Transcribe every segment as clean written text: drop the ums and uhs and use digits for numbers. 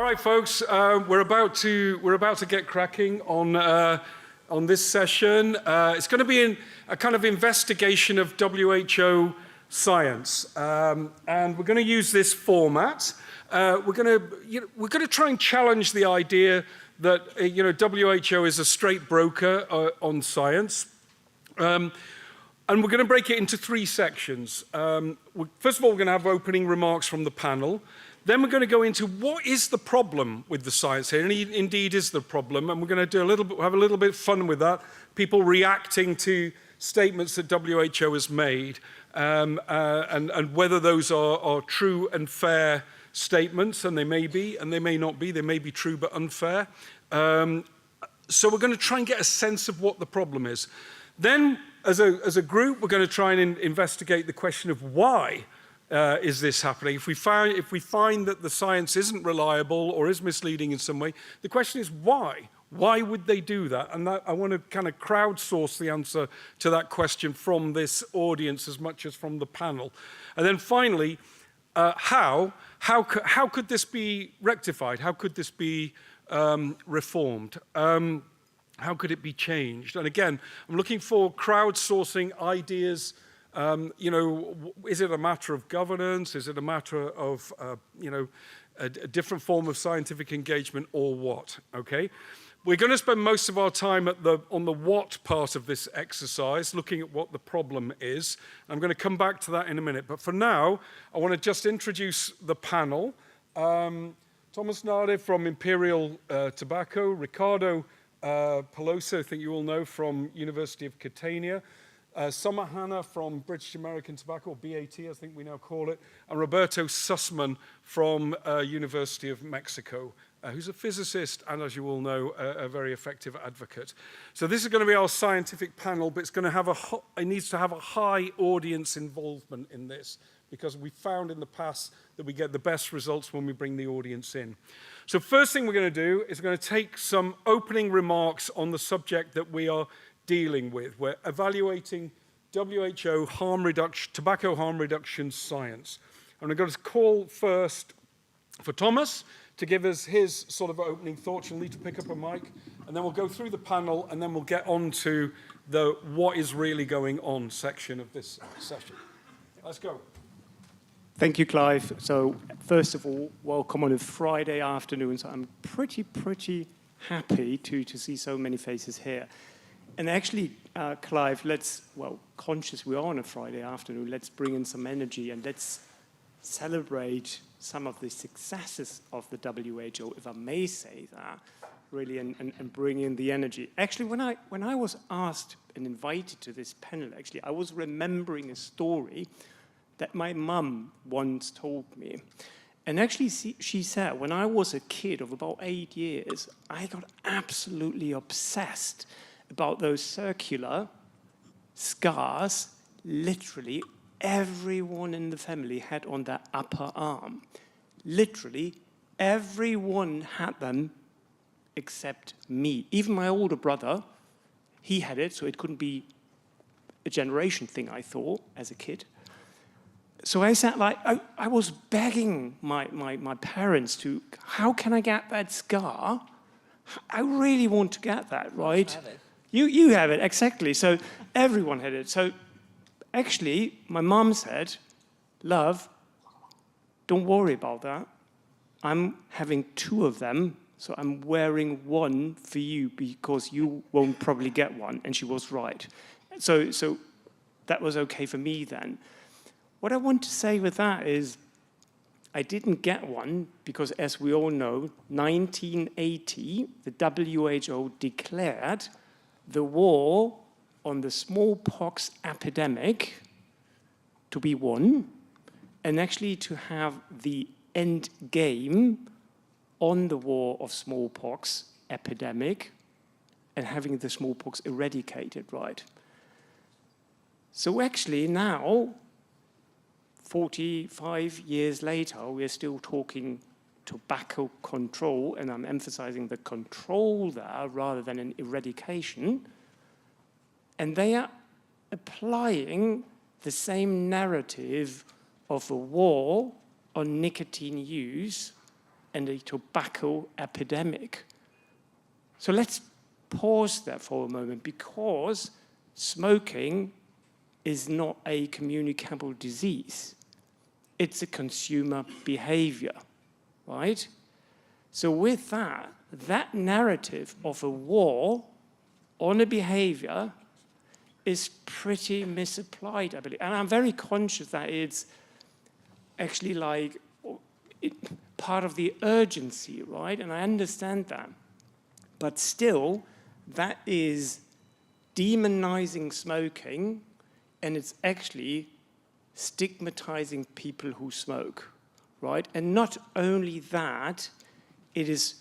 right, folks, we're about to get cracking on this session. It's going to be a kind of investigation of WHO science, and we're going to use this format. We're going to try and challenge the idea that WHO is a straight broker on science. And we're going to break it into three sections. First of all, we're going to have opening remarks from the panel. Then we're going to go into what is the problem with the science here, and indeed is the problem. And we're going to have a little bit of fun with that. People reacting to statements that WHO has made, and whether those are true and fair statements, and they may be, and they may not be. They may be true but unfair. So we're going to try and get a sense of what the problem is. Then, as a group, we're going to try and investigate the question of why is this happening. If we find that the science isn't reliable or is misleading in some way, the question is why? Why would they do that? And I want to kind of crowdsource the answer to that question from this audience as much as from the panel. And then finally, how could this be rectified? How could this be reformed? How could it be changed? And again, I'm looking for crowdsourcing ideas. Is it a matter of governance? Is it a matter of, a different form of scientific engagement, or what? Okay, we're going to spend most of our time on the what part of this exercise, looking at what the problem is. I'm going to come back to that in a minute. But for now, I want to just introduce the panel. Thomas Nade from Imperial Tobacco, Ricardo Pelosa, I think you all know, from University of Catania, Summer Hanna from British American Tobacco, or BAT, I think we now call it, and Roberto Sussman from University of Mexico, who's a physicist and, as you all know, a very effective advocate. So this is going to be our scientific panel, but it needs to have a high audience involvement in this, because we found in the past that we get the best results when we bring the audience in. So first thing we're going to do is we're going to take some opening remarks on the subject that we are dealing with. We're evaluating WHO tobacco harm reduction science. And I'm going to call first for Thomas to give us his sort of opening thoughts. You'll need to pick up a mic, and then we'll go through the panel, and then we'll get on to the what is really going on section of this session. Let's go. Thank you, Clive. So first of all, welcome on a Friday afternoon. So I'm pretty happy to see so many faces here. And actually, Clive, conscious we are on a Friday afternoon, let's bring in some energy and let's celebrate some of the successes of the WHO, if I may say that, really, and bring in the energy. Actually, when I was asked and invited to this panel, actually, I was remembering a story that my mum once told me. And actually, she said, when I was a kid of about 8 years, I got absolutely obsessed about those circular scars literally everyone in the family had on their upper arm. Literally, everyone had them except me. Even my older brother, he had it, so it couldn't be a generation thing, I thought, as a kid. So I said, I was begging my parents to, how can I get that scar? I really want to get that, right? Have it. You have it, exactly. So everyone had it. So actually, my mom said, love, don't worry about that. I'm having 2 of them, so I'm wearing one for you because you won't probably get one. And she was right. So that was okay for me then. What I want to say with that is I didn't get one because, as we all know, 1980, the WHO declared the war on the smallpox epidemic to be won, and actually to have the end game on the war of smallpox epidemic and having the smallpox eradicated, right? So actually now, 45 years later, we're still talking tobacco control, and I'm emphasizing the control there rather than an eradication. And they are applying the same narrative of a war on nicotine use and a tobacco epidemic. So let's pause there for a moment, because smoking is not a communicable disease. It's a consumer behavior, right? So with that, that narrative of a war on a behavior is pretty misapplied, I believe. And I'm very conscious that it's actually like part of the urgency, right? And I understand that. But still, that is demonizing smoking, and it's actually stigmatizing people who smoke, right? And not only that, it is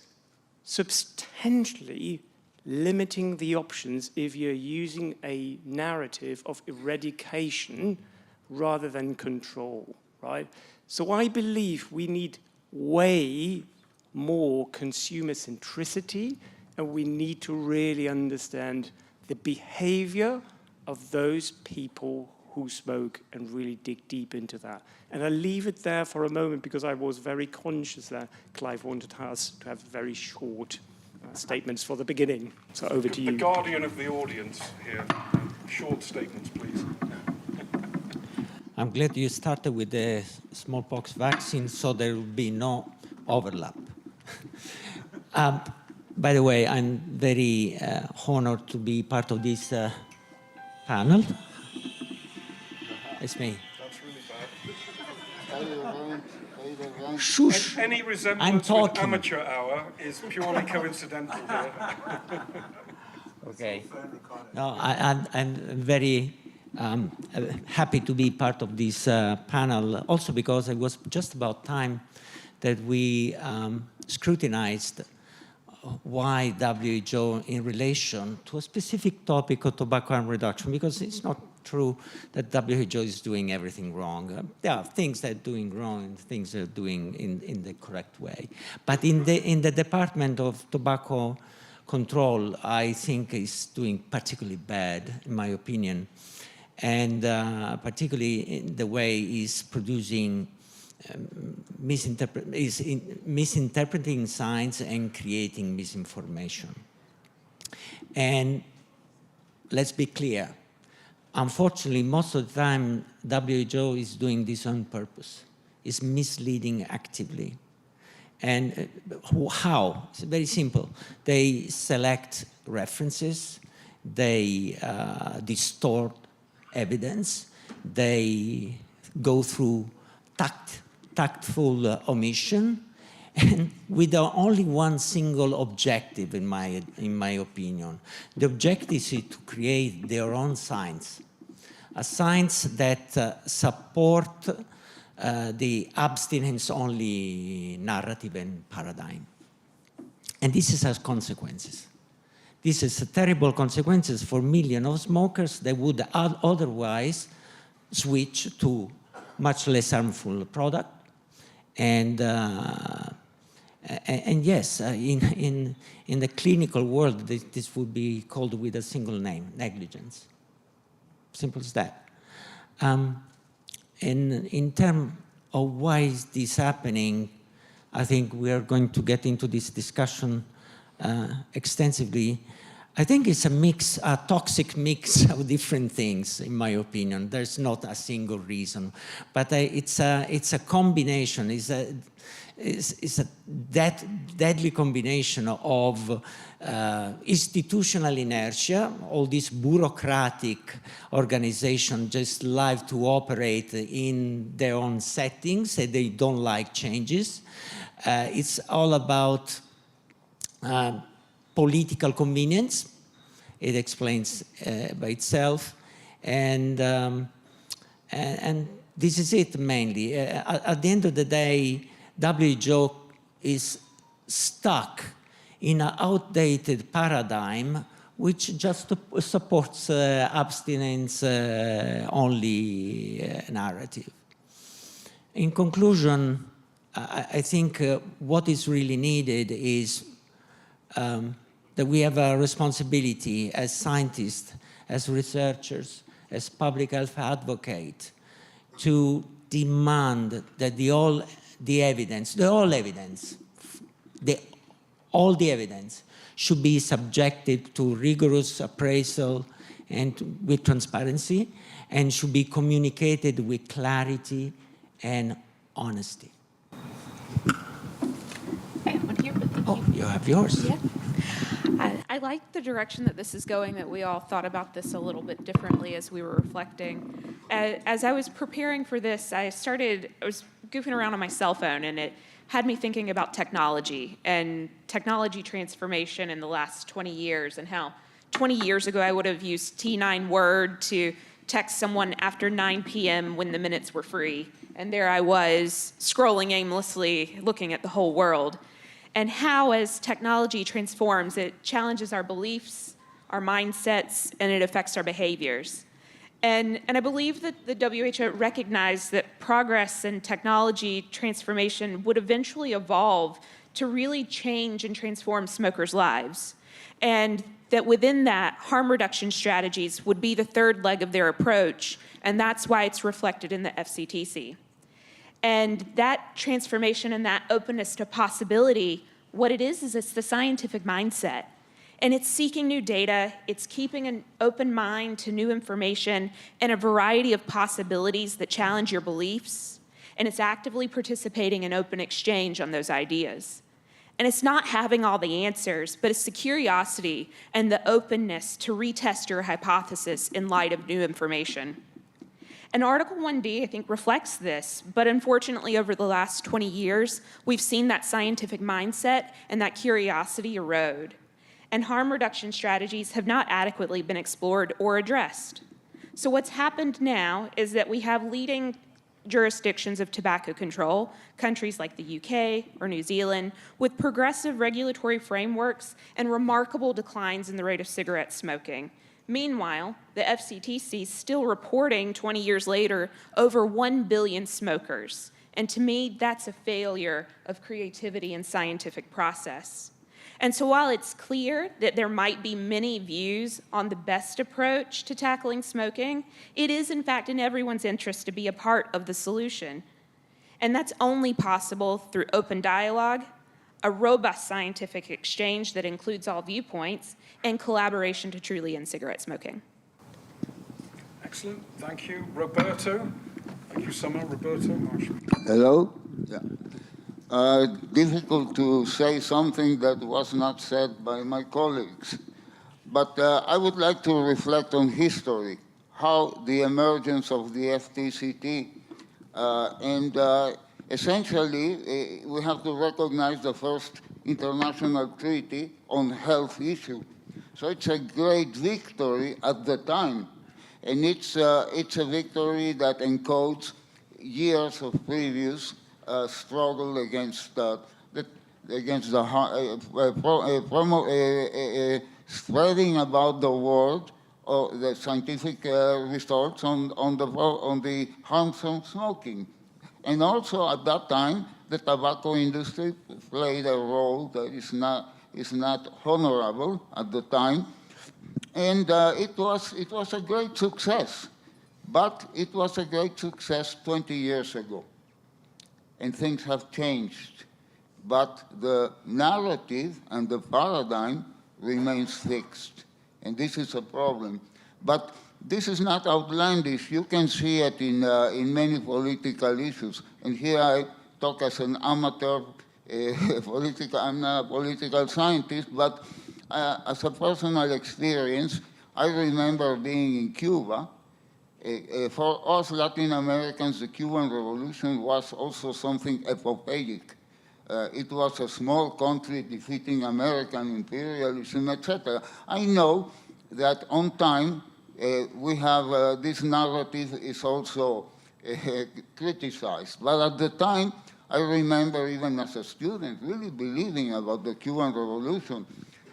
substantially limiting the options if you're using a narrative of eradication rather than control, right? So I believe we need way more consumer centricity, and we need to really understand the behavior of those people who smoke and really dig deep into that. And I'll leave it there for a moment, because I was very conscious that Clive wanted us to have very short statements for the beginning. So over to you. The guardian of the audience here. Short statements, please. I'm glad you started with the smallpox vaccine, so there will be no overlap. By the way, I'm very honored to be part of this panel. It's me. That's really bad. Shush. Any resemblance with talking. amateur hour is purely coincidental here. Okay. No, I'm very happy to be part of this panel, also because it was just about time that we scrutinized why WHO in relation to a specific topic of tobacco harm reduction, because it's not true that WHO is doing everything wrong. There are things they're doing wrong and things they're doing in the correct way. But in the Department of Tobacco Control, I think is doing particularly bad, in my opinion, and particularly in the way is producing misinterpreting science and creating misinformation. And let's be clear, unfortunately, most of the time, WHO is doing this on purpose. It's misleading actively. And how? It's very simple. They select references, they distort evidence, they go through tactful omission, and with only one single objective, in my opinion. The objective is to create their own science, a science that support the abstinence-only narrative and paradigm. And this has consequences. This is terrible consequences for millions of smokers that would otherwise switch to much less harmful product. And yes, in the clinical world, this would be called with a single name, negligence. Simple as that. In terms of why is this happening, I think we are going to get into this discussion extensively. I think it's a toxic mix of different things, in my opinion. There's not a single reason, but it's a combination. It's a deadly combination of institutional inertia. All these bureaucratic organizations just like to operate in their own settings, and they don't like changes. It's all about political convenience. It explains by itself, and this is it mainly. At the end of the day, WHO is stuck in an outdated paradigm which just supports abstinence only narrative. In conclusion, I think what is really needed is that we have a responsibility as scientists, as researchers, as public health advocates, to demand that the whole evidence, all the evidence should be subjected to rigorous appraisal and with transparency, and should be communicated with clarity and honesty. I have one here, but thank Oh, you. you have yours. Yeah. I like the direction that this is going, that we all thought about this a little bit differently as we were reflecting. As I was preparing for this, I was goofing around on my cell phone, and it had me thinking about technology and technology transformation in the last 20 years, and how 20 years ago I would have used T9 Word to text someone after 9 p.m. when the minutes were free. And there I was, scrolling aimlessly, looking at the whole world. And how, as technology transforms, it challenges our beliefs, our mindsets, and it affects our behaviors. And I believe that the WHO recognized that progress in technology transformation would eventually evolve to really change and transform smokers' lives. And that within that, harm reduction strategies would be the third leg of their approach, and that's why it's reflected in the FCTC. And that transformation and that openness to possibility, what it is it's the scientific mindset. And it's seeking new data, it's keeping an open mind to new information and a variety of possibilities that challenge your beliefs, and it's actively participating in open exchange on those ideas. And it's not having all the answers, but it's the curiosity and the openness to retest your hypothesis in light of new information. And Article 1D, I think, reflects this, but unfortunately over the last 20 years, we've seen that scientific mindset and that curiosity erode. And harm reduction strategies have not adequately been explored or addressed. So what's happened now is that we have leading jurisdictions of tobacco control, countries like the UK or New Zealand, with progressive regulatory frameworks and remarkable declines in the rate of cigarette smoking. Meanwhile, the FCTC is still reporting 20 years later over 1 billion smokers. And to me, that's a failure of creativity and scientific process. And so while it's clear that there might be many views on the best approach to tackling smoking, it is in fact in everyone's interest to be a part of the solution. And that's only possible through open dialogue, a robust scientific exchange that includes all viewpoints, and collaboration to truly end cigarette smoking. Excellent. Thank you. Roberto. Thank you, Summer. Roberto. Marshall. Hello? Yeah. Difficult to say something that was not said by my colleagues. But I would like to reflect on history, how the emergence of the FTCT essentially, we have to recognize the first international treaty on health issue. So it's a great victory at the time. And it's a victory that encodes years of previous struggle against the spreading about the world the scientific results on the harms of smoking. And also at that time, the tobacco industry played a role that is not honorable at the time. And it was a great success. But it was a great success 20 years ago. And things have changed. But the narrative and the paradigm remains fixed. And this is a problem. But this is not outlandish. You can see it in many political issues. And here I talk as an amateur I'm not a political scientist, but as a personal experience, I remember being in Cuba. For us Latin Americans, the Cuban Revolution was also something epopeic. It was a small country defeating American imperialism, etc. I know that on time we have this narrative is also criticized. But at the time, I remember even as a student really believing about the Cuban Revolution.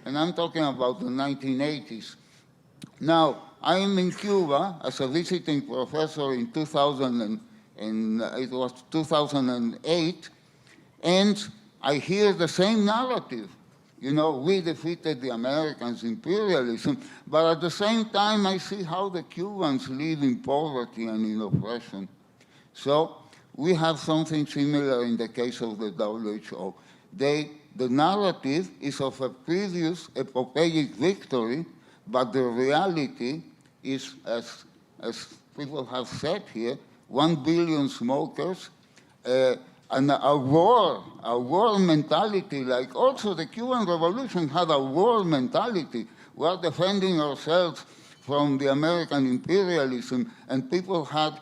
And I'm talking about the 1980s. Now, I am in Cuba as a visiting professor in 2008, and I hear the same narrative. You know, we defeated the Americans' imperialism, but at the same time, I see how the Cubans live in poverty and in oppression. So we have something similar in the case of the WHO. They the narrative is of a previous epopeic victory, but the reality is, as people have said here, 1 billion smokers, and a war mentality, like also the Cuban Revolution had a war mentality. We are defending ourselves from the American imperialism, and people had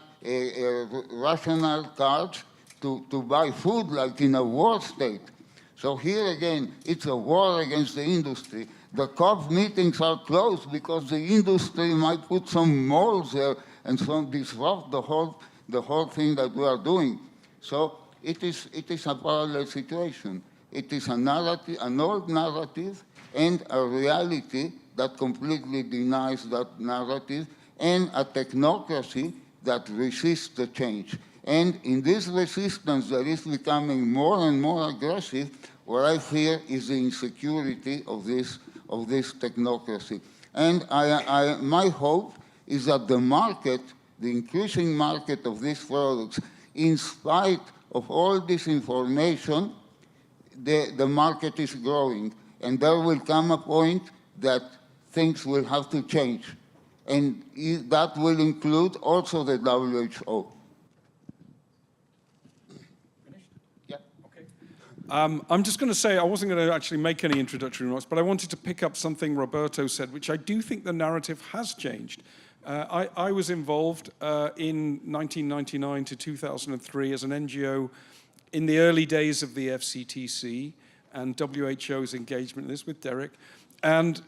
rational cards to buy food like in a war state. So here again, it's a war against the industry. The COP meetings are closed because the industry might put some molds there and so disrupt the whole thing that we are doing. So it is a parallel situation. It is a narrative, an old narrative, and a reality that completely denies that narrative, and a technocracy that resists the change. And in this resistance that is becoming more and more aggressive, what I fear is the insecurity of this technocracy. And my hope is that the market, the increasing market of these products, in spite of all this information, the market is growing. And there will come a point that things will have to change. And that will include also the WHO. I'm just going to say, I wasn't going to actually make any introductory remarks, but I wanted to pick up something Roberto said, which I do think the narrative has changed. I was involved in 1999 to 2003 as an NGO in the early days of the FCTC and WHO's engagement in this with Derek. And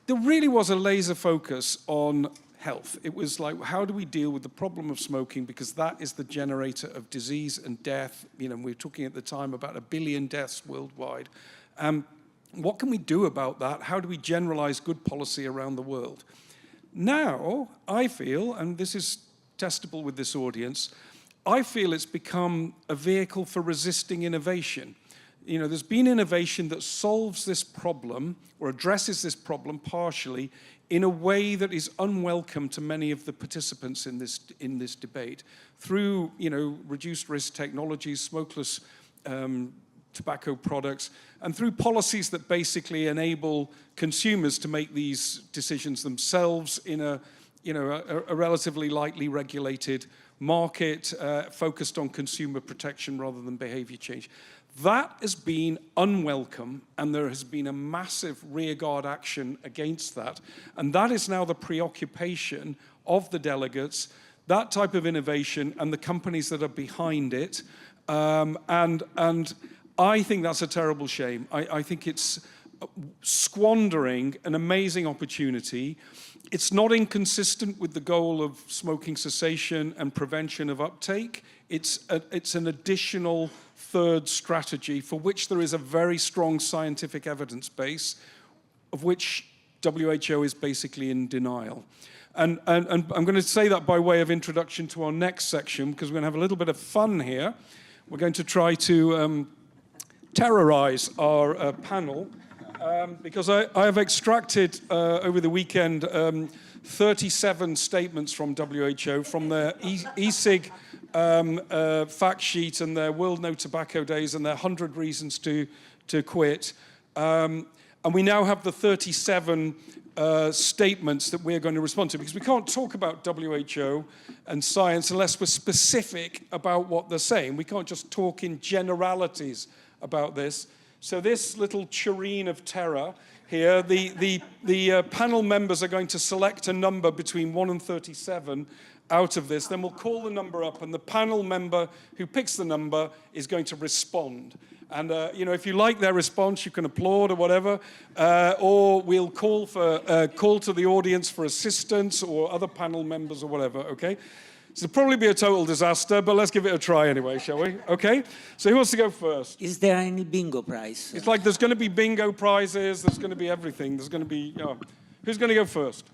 there really was a laser focus on health. It was like, how do we deal with the problem of smoking? Because that is the generator of disease and death. You know, we were talking at the time about 1 billion deaths worldwide. What can we do about that? How do we generalize good policy around the world? Now, I feel, and this is testable with this audience, I feel it's become a vehicle for resisting innovation. You know, there's been innovation that solves this problem or addresses this problem partially in a way that is unwelcome to many of the participants in this debate through, you know, reduced risk technologies, smokeless tobacco products, and through policies that basically enable consumers to make these decisions themselves in a relatively lightly regulated market focused on consumer protection rather than behavior change. That has been unwelcome, and there has been a massive rearguard action against that. And that is now the preoccupation of the delegates, that type of innovation and the companies that are behind it. And I think that's a terrible shame. I think it's squandering an amazing opportunity. It's not inconsistent with the goal of smoking cessation and prevention of uptake. It's an additional third strategy for which there is a very strong scientific evidence base, of which WHO is basically in denial. And I'm going to say that by way of introduction to our next section, because we're going to have a little bit of fun here. We're going to try to terrorize our panel, because I have extracted over the weekend 37 statements from WHO, from their e-cig fact sheet and their World No Tobacco Days and their 100 reasons to quit. And we now have the 37 statements that we're going to respond to, because we can't talk about WHO and science unless we're specific about what they're saying. We can't just talk in generalities about this. So this little tureen of terror here, the panel members are going to select a number between 1 and 37 out of this. Then we'll call the number up, and the panel member who picks the number is going to respond. And you know, if you like their response, you can applaud or whatever, or we'll call to the audience for assistance or other panel members or whatever. Okay. So it'll probably be a total disaster, but let's give it a try anyway, shall we? Okay? So who wants to go first? Is there any bingo prize? It's like there's going to be bingo prizes, there's going to be everything. There's going to be, who's going to go first?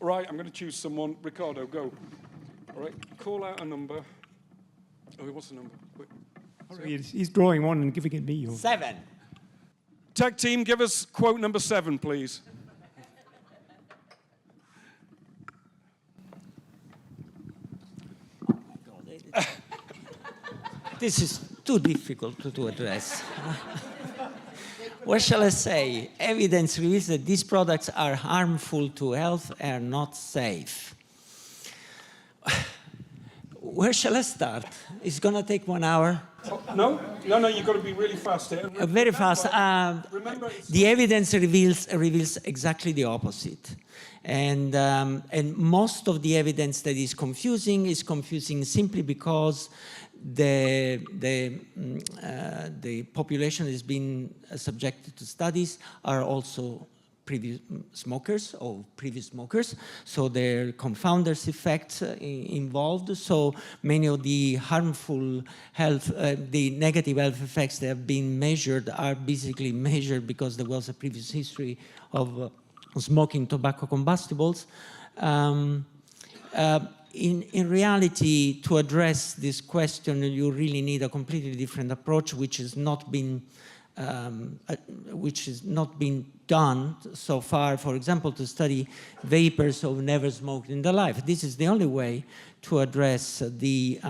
All right, I'm going to choose someone. Ricardo, go. All right, call out a number. Oh, what's the number? Quick. Sorry, he's drawing one and giving it me. 7. Tech team, give us quote number 7, please. This is too difficult to address. what shall I say? Evidence reveals that these products are harmful to health and not safe. Where shall I start? It's going to take 1 hour. No, you've got to be really fast here. Very fast. Remember, The evidence reveals exactly the opposite. And most of the evidence that is confusing simply because the population has been subjected to studies are also previous smokers or previous smokers, so there are confounders effects involved. So many of the harmful health, the negative health effects that have been measured are basically measured because there was a previous history of smoking tobacco combustibles. In reality, to address this question, you really need a completely different approach, which has not been done so far. For example, to study vapors who never smoked in their life. This is the only way to address the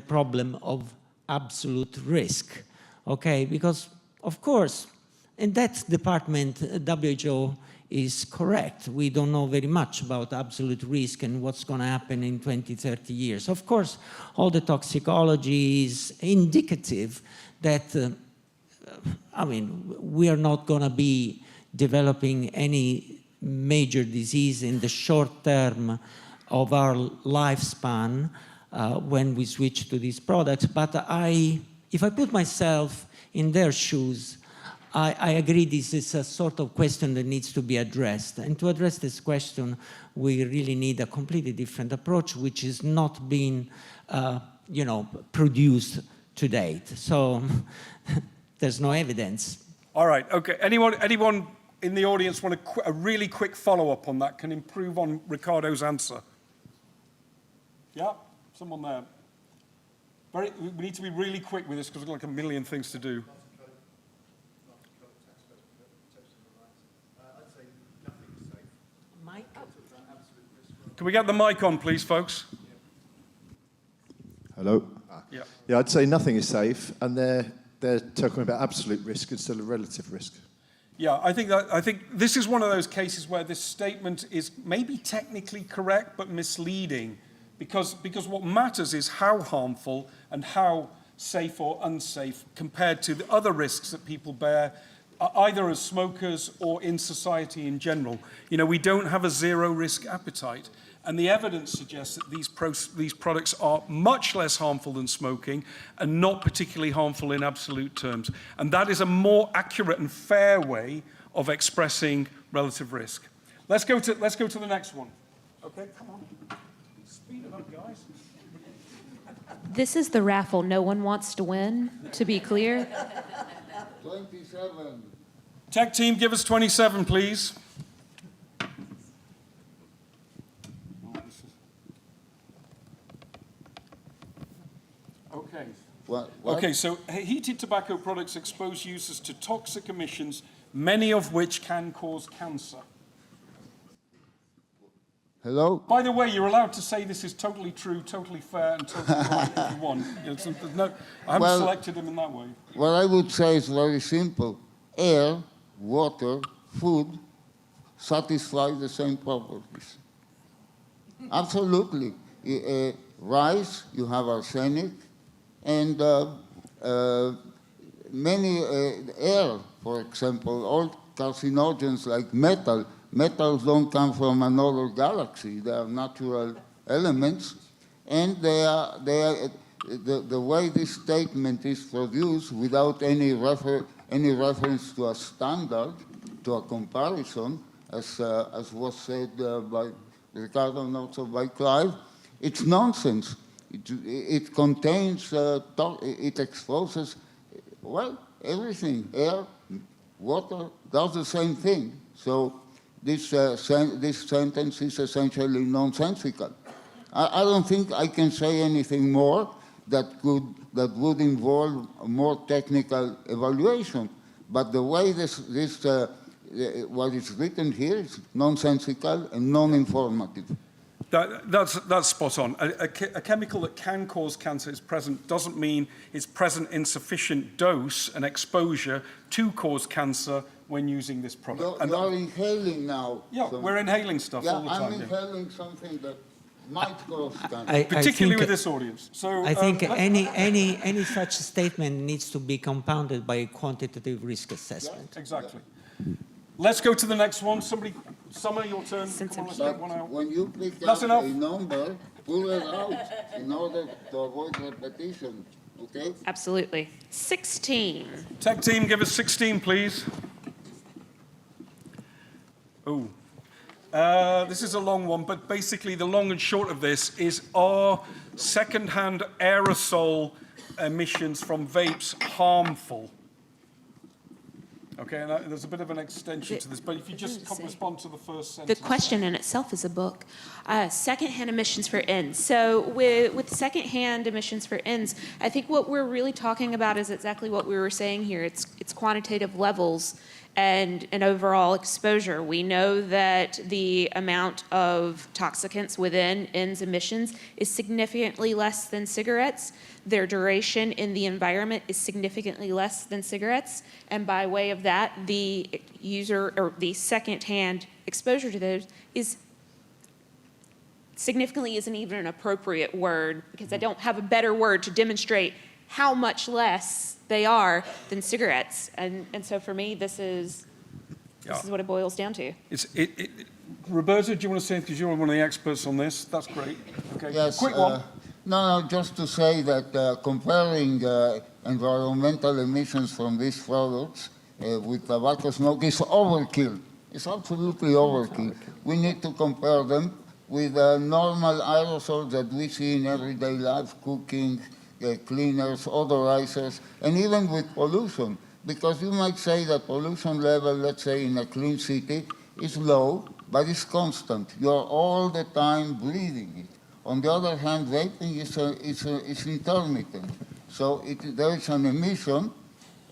problem of absolute risk. Okay, because of course, in that department, WHO is correct. We don't know very much about absolute risk and what's going to happen in 20, 30 years. Of course, all the toxicology is indicative that, we are not going to be developing any major disease in the short term of our lifespan when we switch to these products. But if I put myself in their shoes, I agree this is a sort of question that needs to be addressed. And to address this question, we really need a completely different approach, which is not being, produced to date. So there's no evidence. all right, okay. Anyone in the audience want a really quick follow-up on that? Can improve on Ricardo's answer? Yeah, someone there. We need to be really quick with this because we've got like a million things to do. Can we get the mic on, please, folks? Hello. Yeah. Yeah, I'd say nothing is safe, and they're talking about absolute risk instead of relative risk. Yeah, I think this is one of those cases where this statement is maybe technically correct but misleading, because what matters is how harmful and how safe or unsafe compared to the other risks that people bear, either as smokers or in society in general. We don't have a zero risk appetite. And the evidence suggests that these products are much less harmful than smoking and not particularly harmful in absolute terms. And that is a more accurate and fair way of expressing relative risk. Let's go to the next one. Okay, come on. Speed it up, guys. This is the raffle no one wants to win, to be clear. 27. Tech team, give us 27, please. Okay. What? Okay, so heated tobacco products expose users to toxic emissions, many of which can cause cancer. Hello? By the way, you're allowed to say this is totally true, totally fair, and totally right if you want. I haven't selected them in that way. What I would say is very simple. Air, water, food satisfy the same properties. Absolutely. Rice, you have arsenic, and many air, for example, all carcinogens like metal. Metals don't come from another galaxy. They are natural elements, and the way this statement is produced without any reference to a standard, to a comparison, as was said by Ricardo and also by Clive, it's nonsense. It contains, it exposes, everything. Air, water, does the same thing. So this sentence is essentially nonsensical. I don't think I can say anything more that would involve a more technical evaluation. But the way what is written here is nonsensical and non-informative. That's spot on. A chemical that can cause cancer is present doesn't mean it's present in sufficient dose and exposure to cause cancer when using this product. You're inhaling now. Yeah, so- we're inhaling stuff Yeah, all the I'm time. Yeah. inhaling something that might cause cancer. Particularly think- with this audience. So I think let- any such statement needs to be compounded by a quantitative risk assessment. Exactly. Let's go to the next one. Somebody, Summer, your turn. Since Come on, I'm let's get one But out. when you pick That's up enough. a number, pull it out in order to avoid repetition, okay? Absolutely. 16. Tech team, give us 16, please. Oh. This is a long one, but basically the long and short of this is, are second-hand aerosol emissions from vapes harmful? Okay, and there's a bit of an extension to this, but if you just respond to the first The sentence. question in itself is a book. Secondhand emissions for ends. So with secondhand emissions for ends, I think what we're really talking about is exactly what we were saying here. It's quantitative levels and an overall exposure. We know that the amount of toxicants within ends emissions is significantly less than cigarettes. Their duration in the environment is significantly less than cigarettes. And by way of that, the user or the secondhand exposure to those is significantly isn't even an appropriate word because I don't have a better word to demonstrate how much less they are than cigarettes. And so for me, this is what it boils down to. Roberto, do you want to say anything? Because you're one of the experts on this. That's great. Okay. Yes. Quick one. No, just to say that comparing environmental emissions from these products with tobacco smoke is overkill. It's absolutely overkill. We need to compare them with normal aerosols that we see in everyday life, cooking, cleaners, odorizers, and even with pollution. Because you might say that pollution level, let's say in a clean city, is low, but it's constant. You're all the time breathing it. On the other hand, vaping is intermittent. So there is an emission,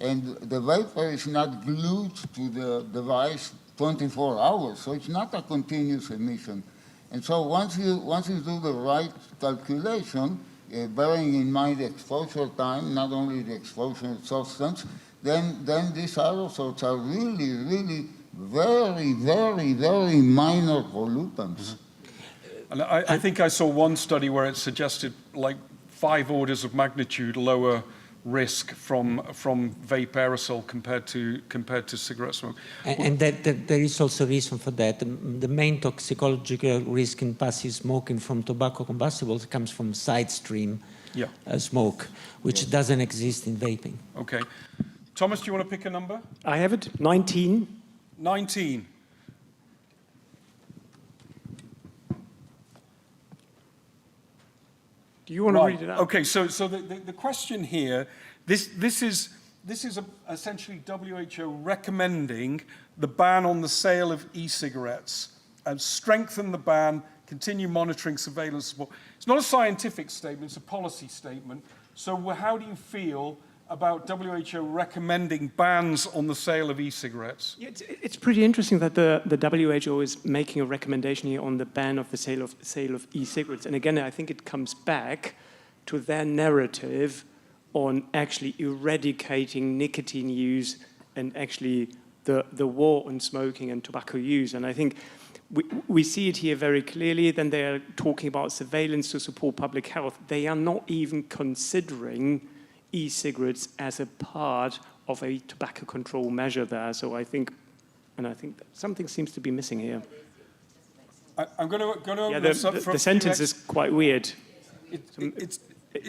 and the vapor is not glued to the device 24 hours, so it's not a continuous emission. And so once you do the right calculation, bearing in mind the exposure time, not only the exposure substance, then these aerosols are really, really very, very, very minor pollutants. And I think I saw one study where it suggested like 5 orders of magnitude lower risk from vape aerosol compared to cigarette smoke. And that there is also reason for that. The main toxicological risk in passive smoking from tobacco combustibles comes from side stream smoke, which doesn't exist in vaping. Okay. Thomas, do you want to pick a number? I have it, 19. 19. Do you want to read it out? Okay, so the question here, this is essentially WHO recommending the ban on the sale of e-cigarettes and strengthen the ban, continue monitoring, surveillance, support. It's not a scientific statement, it's a policy statement. So how do you feel about WHO recommending bans on the sale of e-cigarettes? Yeah, it's pretty interesting that the WHO is making a recommendation here on the ban of the sale of e-cigarettes. And again, I think it comes back to their narrative on actually eradicating nicotine use and actually the war on smoking and tobacco use. And I think we see it here very clearly. Then they are talking about surveillance to support public health. They are not even considering e-cigarettes as a part of a tobacco control measure there. So I think that something seems to be missing here. I'm going to open Yeah, this up for the sentence is quite weird,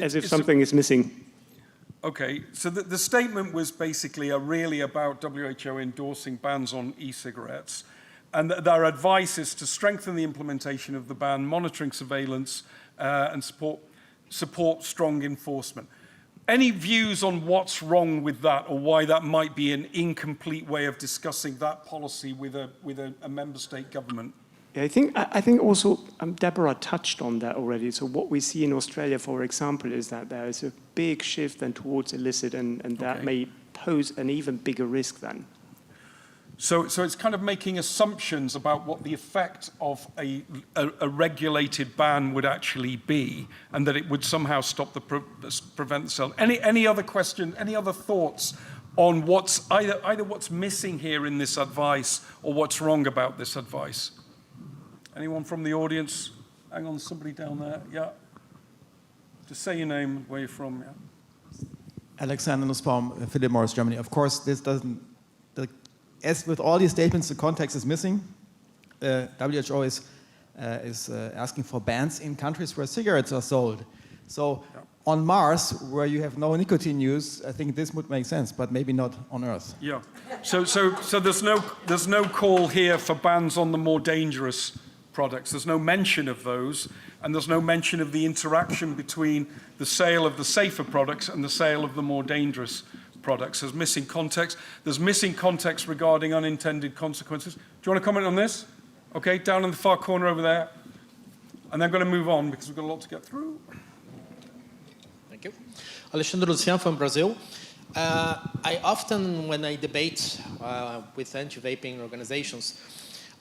as if something is missing. Okay, so the statement was basically really about WHO endorsing bans on e-cigarettes. And their advice is to strengthen the implementation of the ban, monitoring surveillance, and support strong enforcement. Any views on what's wrong with that or why that might be an incomplete way of discussing that policy with a member state government? Yeah, I think also Deborah touched on that already. So what we see in Australia, for example, is that there is a big shift then towards illicit, and that may pose an even bigger risk then. So it's kind of making assumptions about what the effect of a regulated ban would actually be, and that it would somehow stop prevent the sale. Any other question? Any other thoughts on what's either what's missing here in this advice or what's wrong about this advice? Anyone from the audience? Hang on, somebody down there. Yeah. Just say your name, where you're from. Yeah. Alexander Nussbaum, Philip Morris, Germany. Of course, this doesn't. As with all these statements, the context is missing. WHO is asking for bans in countries where cigarettes are sold. So on Mars, where you have no nicotine use, I think this would make sense, but maybe not on Earth. Yeah. So there's no call here for bans on the more dangerous products. There's no mention of those, and there's no mention of the interaction between the sale of the safer products and the sale of the more dangerous products. There's missing context. There's missing context regarding unintended consequences. Do you want to comment on this? Okay, down in the far corner over there. And then I'm going to move on because we've got a lot to get through. Thank you. Alexandre Lucian from Brazil. I often, when I debate with anti-vaping organizations,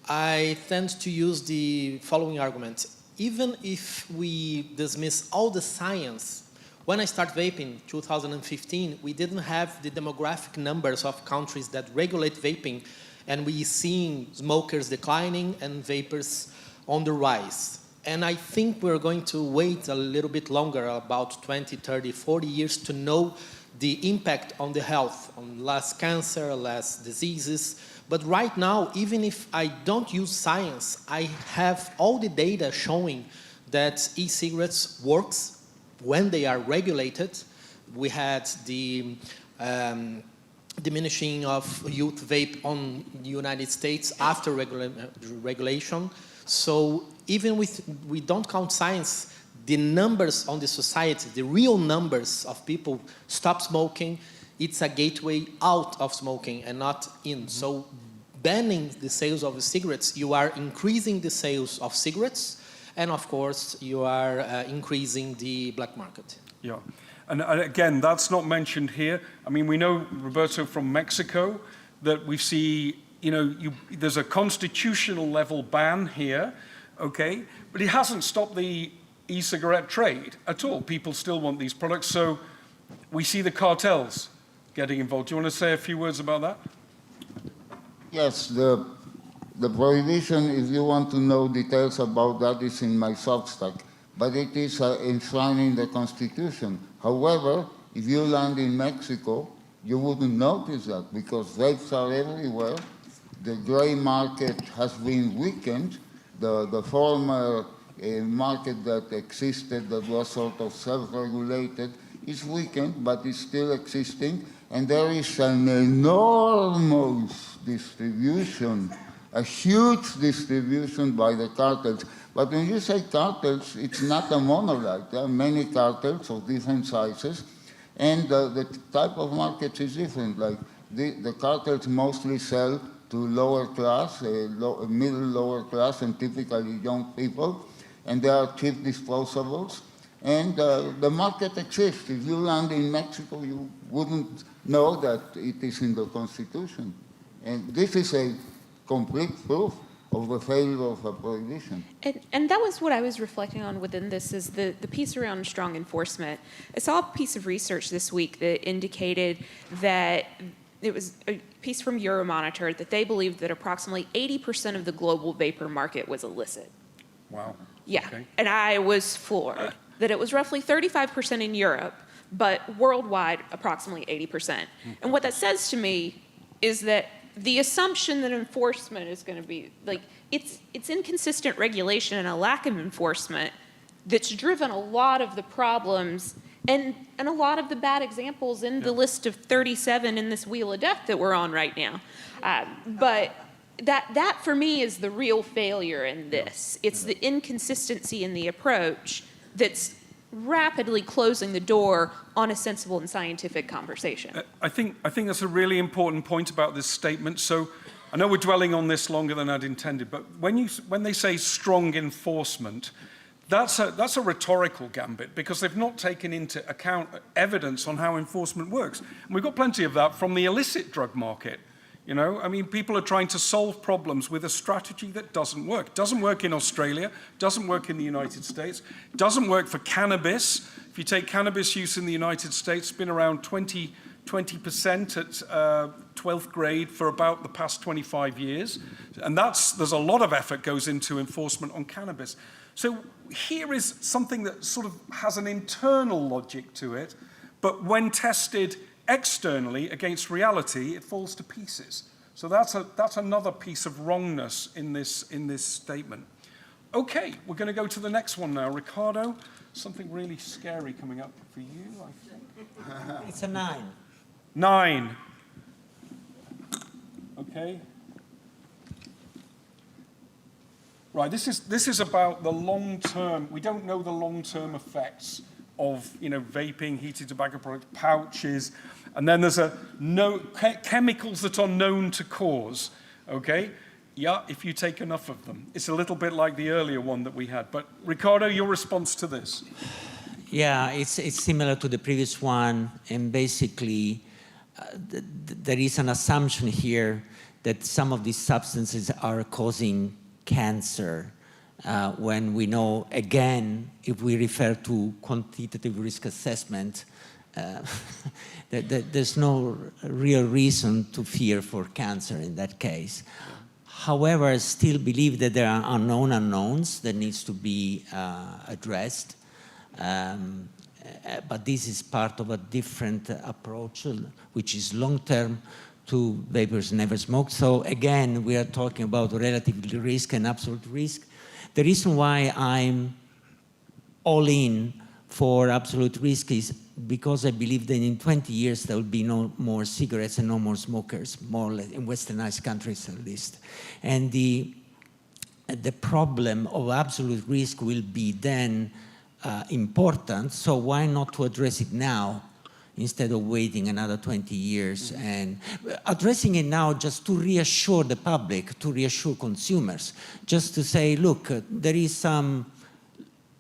I tend to use the following argument. Even if we dismiss all the science, when I started vaping, 2015, we didn't have the demographic numbers of countries that regulate vaping, and we seeing smokers declining and vapers on the rise. And I think we're going to wait a little bit longer, about 20, 30, 40 years, to know the impact on the health, on less cancer, less diseases. But right now, even if I don't use science, I have all the data showing that e-cigarettes works when they are regulated. We had the diminishing of youth vape on the United States after regulation. So even if we don't count science, the numbers on the society, the real numbers of people stop smoking, it's a gateway out of smoking and not in. So banning the sales of cigarettes, you are increasing the sales of cigarettes, and of course, you are increasing the black market. Yeah, and again, that's not mentioned here. I mean, we know, Roberto, from Mexico, that we see, there's a constitutional level ban here, okay? But it hasn't stopped the e-cigarette trade at all. People still want these products, so we see the cartels getting involved. Do you want to say a few words about that? Yes, the prohibition, if you want to know details about that, is in my Substack, but it is enshrined in the Constitution. However, if you land in Mexico, you wouldn't notice that because vapes are everywhere. The gray market has been weakened. The former market that existed, that was sort of self-regulated, is weakened, but it's still existing. And there is an enormous distribution, a huge distribution by the cartels. But when you say cartels, it's not a monolith. There are many cartels of different sizes, and the type of market is different. Like the cartels mostly sell to lower class, middle lower class, and typically young people, and they are cheap disposables. And the market exists. If you land in Mexico, you wouldn't know that it is in the Constitution. And this is a complete proof of the failure of a prohibition. And that was what I was reflecting on within this, is the piece around strong enforcement. I saw a piece of research this week that indicated that it was a piece from Euromonitor that they believed that approximately 80% of the global vapor market was illicit. Wow. Yeah, Okay. and I was floored that it was roughly 35% in Europe, but worldwide approximately 80%. And what that says to me is that the assumption that enforcement is going to be, like, it's inconsistent regulation and a lack of enforcement that's driven a lot of the problems and a lot of the bad examples in the list of 37 in this wheel of death that we're on right now. But that for me is the real failure in this. It's the inconsistency in the approach that's rapidly closing the door on a sensible and scientific conversation. I think that's a really important point about this statement. So I know we're dwelling on this longer than I'd intended, but when they say strong enforcement, that's a rhetorical gambit because they've not taken into account evidence on how enforcement works. And we've got plenty of that from the illicit drug market. You know, I mean, people are trying to solve problems with a strategy that doesn't work. Doesn't work in Australia, doesn't work in the United States, doesn't work for cannabis. If you take cannabis use in the United States, it's been around 20% at 12th grade for about the past 25 years. And there's a lot of effort goes into enforcement on cannabis. So here is something that sort of has an internal logic to it, but when tested externally against reality, it falls to pieces. So that's another piece of wrongness in this statement. Okay, we're going to go to the next one now. Ricardo, something really scary coming up for you, I think. It's a 9. 9. Okay. Right, this is about the long-term. We don't know the long-term effects of, you know, vaping, heated tobacco products, pouches, and then there's chemicals that are known to cause. Okay, yeah, if you take enough of them, it's a little bit like the earlier one that we had. But Ricardo, your response to this? Yeah, it's similar to the previous one, and basically there is an assumption here that some of these substances are causing cancer, when we know, again, if we refer to quantitative risk assessment, that there's no real reason to fear for cancer in that case. However, I still believe that there are unknown unknowns that needs to be addressed. But this is part of a different approach, which is long-term, to vapors never smoked. So again, we are talking about relative risk and absolute risk. The reason why I'm all in for absolute risk is because I believe that in 20 years there will be no more cigarettes and no more smokers, more or less, in westernized countries at least. And the problem of absolute risk will be then important, so why not to address it now instead of waiting another 20 years and addressing it now just to reassure the public, to reassure consumers, just to say, look, there is some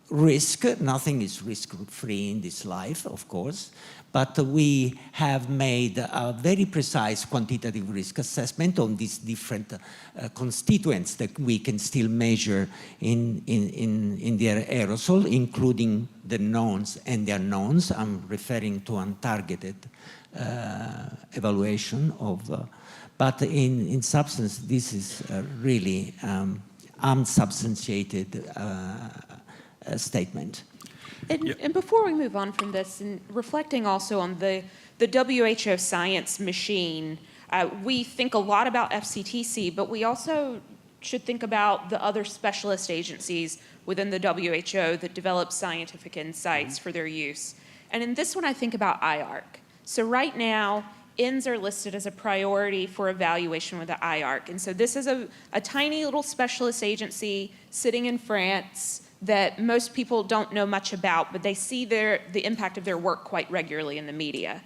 risk. Nothing is risk-free in this life, of course, but we have made a very precise quantitative risk assessment on these different constituents that we can still measure in their aerosol, including the knowns and the unknowns. I'm referring to untargeted evaluation of, but in substance, this is really unsubstantiated statement. And before we move on from this, and reflecting also on the WHO science machine, we think a lot about FCTC, but we also should think about the other specialist agencies within the WHO that develop scientific insights for their use. And in this one, I think about IARC. So right now, INDS are listed as a priority for evaluation with the IARC. And so this is a tiny little specialist agency sitting in France that most people don't know much about, but they see the impact of their work quite regularly in the media.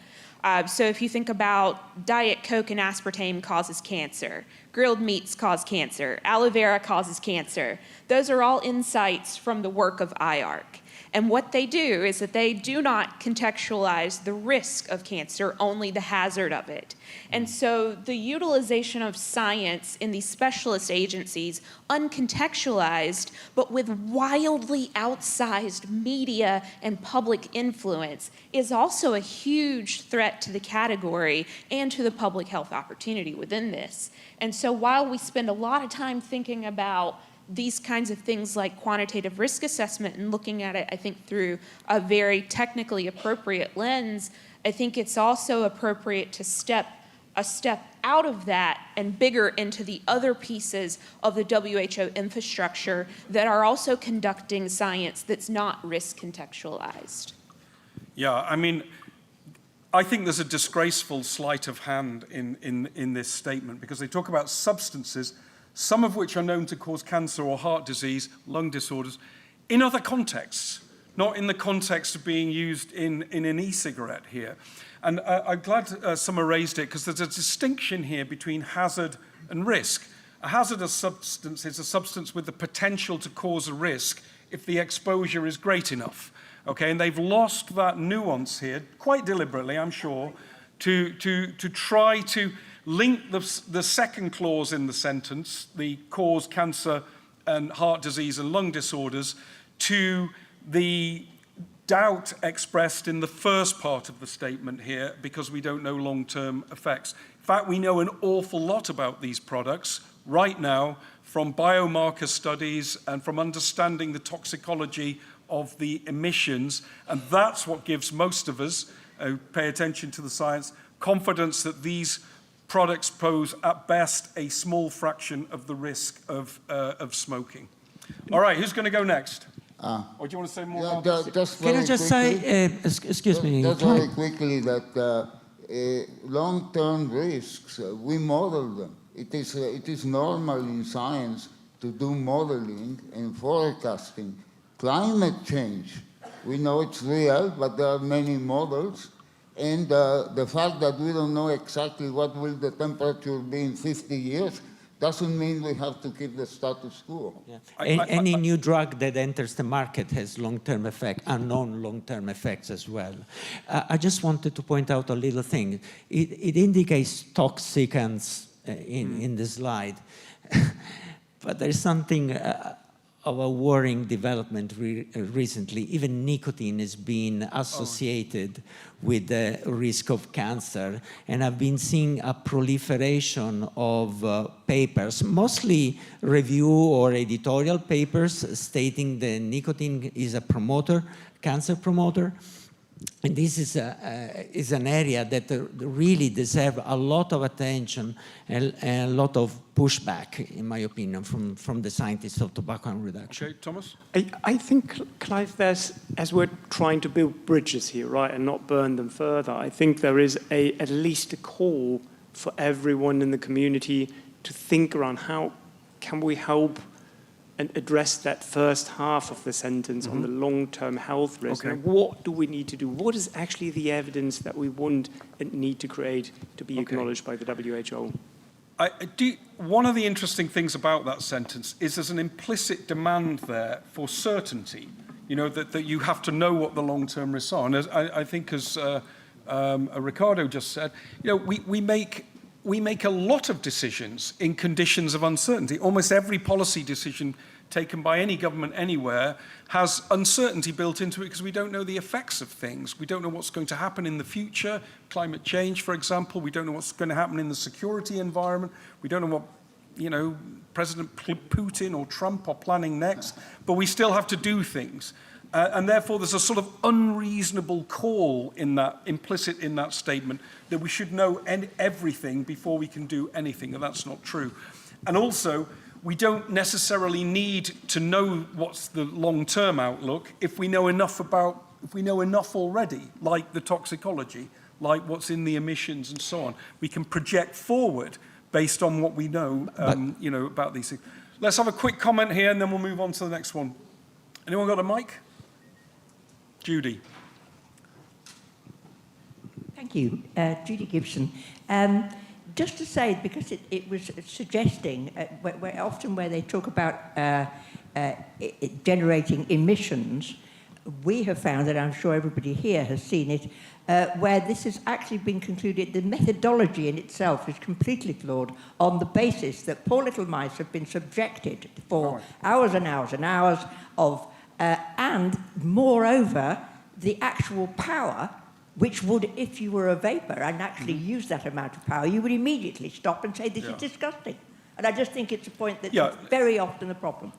So if you think about Diet Coke and aspartame causes cancer, grilled meats cause cancer, aloe vera causes cancer, those are all insights from the work of IARC. And what they do is that they do not contextualize the risk of cancer, only the hazard of it. And so the utilization of science in these specialist agencies, uncontextualized, but with wildly outsized media and public influence, is also a huge threat to the category and to the public health opportunity within this. And so while we spend a lot of time thinking about these kinds of things like quantitative risk assessment and looking at it, I think, through a very technically appropriate lens, I think it's also appropriate to step out of that and bigger into the other pieces of the WHO infrastructure that are also conducting science that's not risk contextualized. Yeah, I mean, I think there's a disgraceful sleight of hand in this statement, because they talk about substances, some of which are known to cause cancer or heart disease, lung disorders, in other contexts, not in the context of being used in an e-cigarette here. And I'm glad someone raised it, because there's a distinction here between hazard and risk. A hazardous substance is a substance with the potential to cause a risk if the exposure is great enough. Okay, and they've lost that nuance here, quite deliberately, I'm sure, to try to link the second clause in the sentence, the cause cancer and heart disease and lung disorders, to the doubt expressed in the first part of the statement here, because we don't know long-term effects. In fact, we know an awful lot about these products right now from biomarker studies and from understanding the toxicology of the emissions, and that's what gives most of us, who pay attention to the science, confidence that these products pose at best a small fraction of the risk of smoking. All right, who's going to go next? Or do you want to say more about this? Can I just say, excuse me, Just very quickly that long-term risks, we model them. It is normal in science to do modeling and forecasting. Climate change, we know it's real, but there are many models. And the fact that we don't know exactly what will the temperature be in 50 years doesn't mean we have to keep the status quo. yeah. Any new drug that enters the market has long-term effect, unknown long-term effects as well. I just wanted to point out a little thing. It indicates toxicants in the slide, but there's something of a worrying development recently. Even nicotine is being associated with the risk of cancer. And I've been seeing a proliferation of papers, mostly review or editorial papers stating that nicotine is a promoter, cancer promoter. And this is an area that really deserves a lot of attention and a lot of pushback, in my opinion, from the scientists of tobacco harm reduction. Okay, Thomas? I think, Clive, as we're trying to build bridges here, right, and not burn them further, I think there is at least a call for everyone in the community to think around how can we help and address that first half of the sentence on the long-term health risk. Okay. And what do we need to do? What is actually the evidence that we want and need to create to be acknowledged by the WHO? One of the interesting things about that sentence is there's an implicit demand there for certainty, you know, that you have to know what the long-term risks are. And as I think as Ricardo just said, you know, we make a lot of decisions in conditions of uncertainty. Almost every policy decision taken by any government anywhere has uncertainty built into it because we don't know the effects of things. We don't know what's going to happen in the future, climate change, for example. We don't know what's going to happen in the security environment. We don't know what, you know, President Putin or Trump are planning next, but we still have to do things. And therefore, there's a sort of unreasonable call in that, implicit in that statement, that we should know everything before we can do anything, and that's not true. And also, we don't necessarily need to know what's the long-term outlook if we know enough already, like the toxicology, like what's in the emissions and so on. We can project forward based on what we know, you know, about these things. Let's have a quick comment here, and then we'll move on to the next one. Anyone got a mic? Judy. Thank you. Judy Gibson. Just to say, because it was suggesting, often where they talk about generating emissions, we have found, and I'm sure everybody here has seen it, where this has actually been concluded, the methodology in itself is completely flawed on the basis that poor little mice have been subjected for hours and hours and hours of, and moreover, the actual power, which would, if you were a vapor and actually use that amount of power, you would immediately stop and say, this is disgusting. And I just think it's a point that's very often a problem.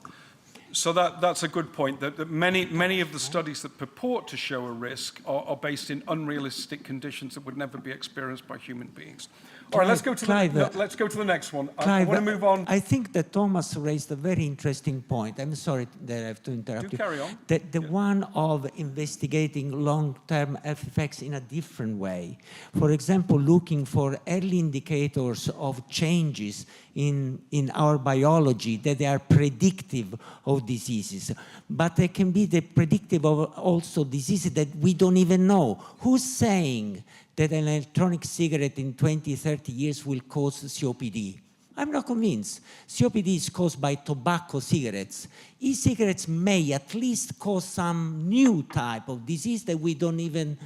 So that's a good point, that many of the studies that purport to show a risk are based in unrealistic conditions that would never be experienced by human beings. All right, let's go to the next one. Clive, I want to move on. I think that Thomas raised a very interesting point. I'm sorry that I have to interrupt you. Carry on. The one of investigating long-term effects in a different way. For example, looking for early indicators of changes in our biology that they are predictive of diseases. But they can be the predictive of also diseases that we don't even know. Who's saying that an electronic cigarette in 20, 30 years will cause COPD? I'm not convinced. COPD is caused by tobacco cigarettes. E-cigarettes may at least cause some new type of disease that we don't even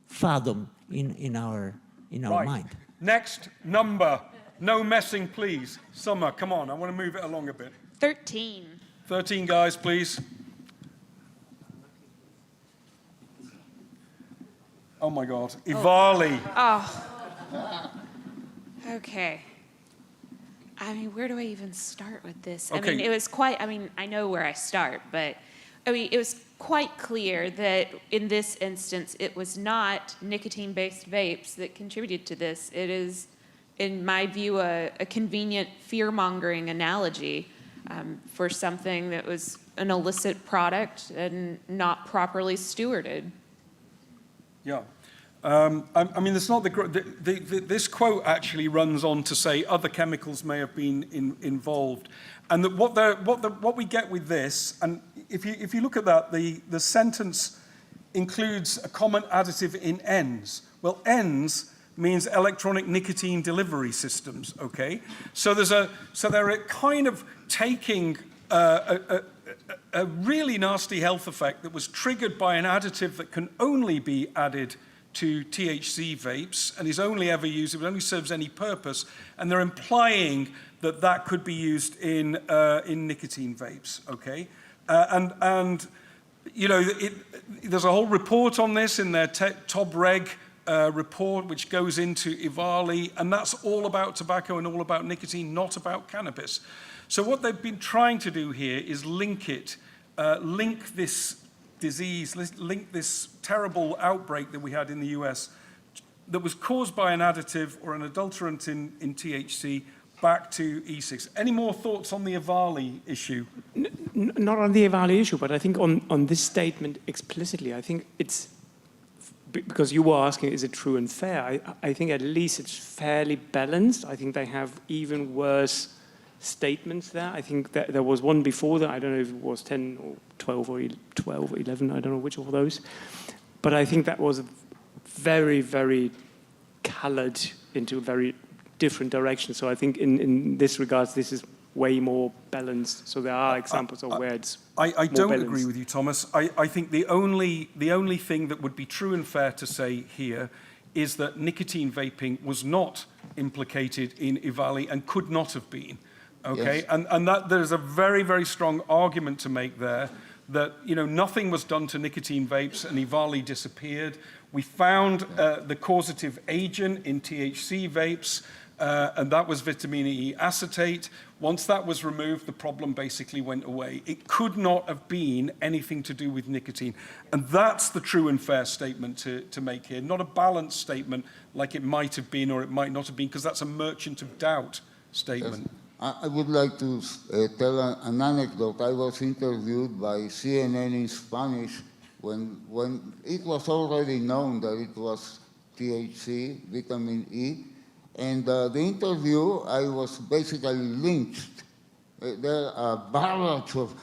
fathom in our mind. Next number. No messing, please. Summer, come on. I want to move it along a bit. 13. 13 guys, please. Oh my God. Ivali. Oh. Okay. I mean, where do I even start with this? Okay. I mean, it was quite, I mean, I know where I start, but I mean, it was quite clear that in this instance, it was not nicotine-based vapes that contributed to this. It is, in my view, a convenient fear-mongering analogy for something that was an illicit product and not properly stewarded. Yeah. I mean, it's not this quote actually runs on to say other chemicals may have been involved, and that what we get with this, and if you look at that, the sentence includes a common additive in ENDS. Well, ENDS means electronic nicotine delivery systems. Okay, so they're kind of taking a really nasty health effect that was triggered by an additive that can only be added to THC vapes and is only ever used if it only serves any purpose, and they're implying that that could be used in nicotine vapes. Okay, and you know, there's a whole report on this in their TOBREG report, which goes into Ivali, and that's all about tobacco and all about nicotine, not about cannabis. So what they've been trying to do here is link this disease, link this terrible outbreak that we had in the US that was caused by an additive or an adulterant in THC back to e-cigs. Any more thoughts on the Ivali issue? Not on the Ivali issue, but I think on this statement explicitly, I think it's, because you were asking, is it true and fair? I think at least it's fairly balanced. I think they have even worse statements there. I think that there was one before that. I don't know if it was 10 or 12 or 12 or 11. I don't know which of those. But I think that was very, very colored into a very different direction. So I think in this regards, this is way more balanced. So there are examples of where it's I don't balanced. agree with you, Thomas. I think the only thing that would be true and fair to say here is that nicotine vaping was not implicated in Ivali and could not have been. Okay, yes. And that there's a very, very strong argument to make there that, you know, nothing was done to nicotine vapes and Ivali disappeared. We found the causative agent in THC vapes, and that was vitamin E acetate. Once that was removed, the problem basically went away. It could not have been anything to do with nicotine. And that's the true and fair statement to make here, not a balanced statement like it might have been or it might not have been, because that's a merchant of doubt statement. Yes. I would like to tell an anecdote. I was interviewed by CNN in Spanish when it was already known that it was THC, vitamin E. And the interview, I was basically lynched. There are barrage of,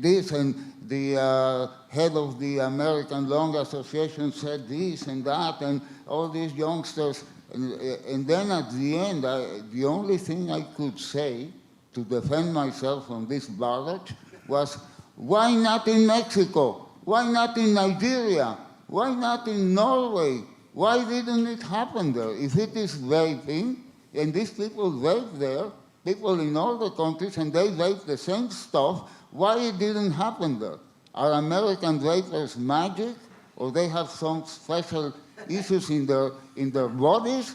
this, and the head of the American Lung Association said this and that, and all these youngsters. And then at the end, the only thing I could say to defend myself from this barrage was, why not in Mexico? Why not in Nigeria? Why not in Norway? Why didn't it happen there? If it is vaping, and these people vape there, people in all the countries, and they vape the same stuff, why it didn't happen there? Are American vapers magic, or they have some special issues in their bodies?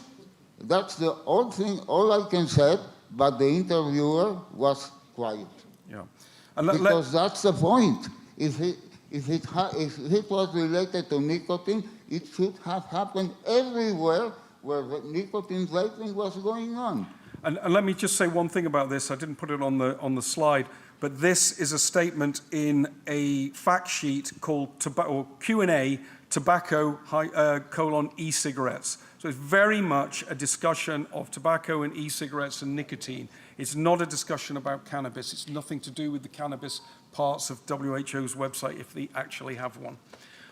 That's the old thing, all I can say, but the interviewer was quiet. Yeah. Because that's the point. If it was related to nicotine, it should have happened everywhere where the nicotine vaping was going on. And let me just say one thing about this. I didn't put it on the slide, but this is a statement in a fact sheet called Q&A, tobacco, e-cigarettes. So it's very much a discussion of tobacco and e-cigarettes and nicotine. It's not a discussion about cannabis. It's nothing to do with the cannabis parts of WHO's website, if they actually have one.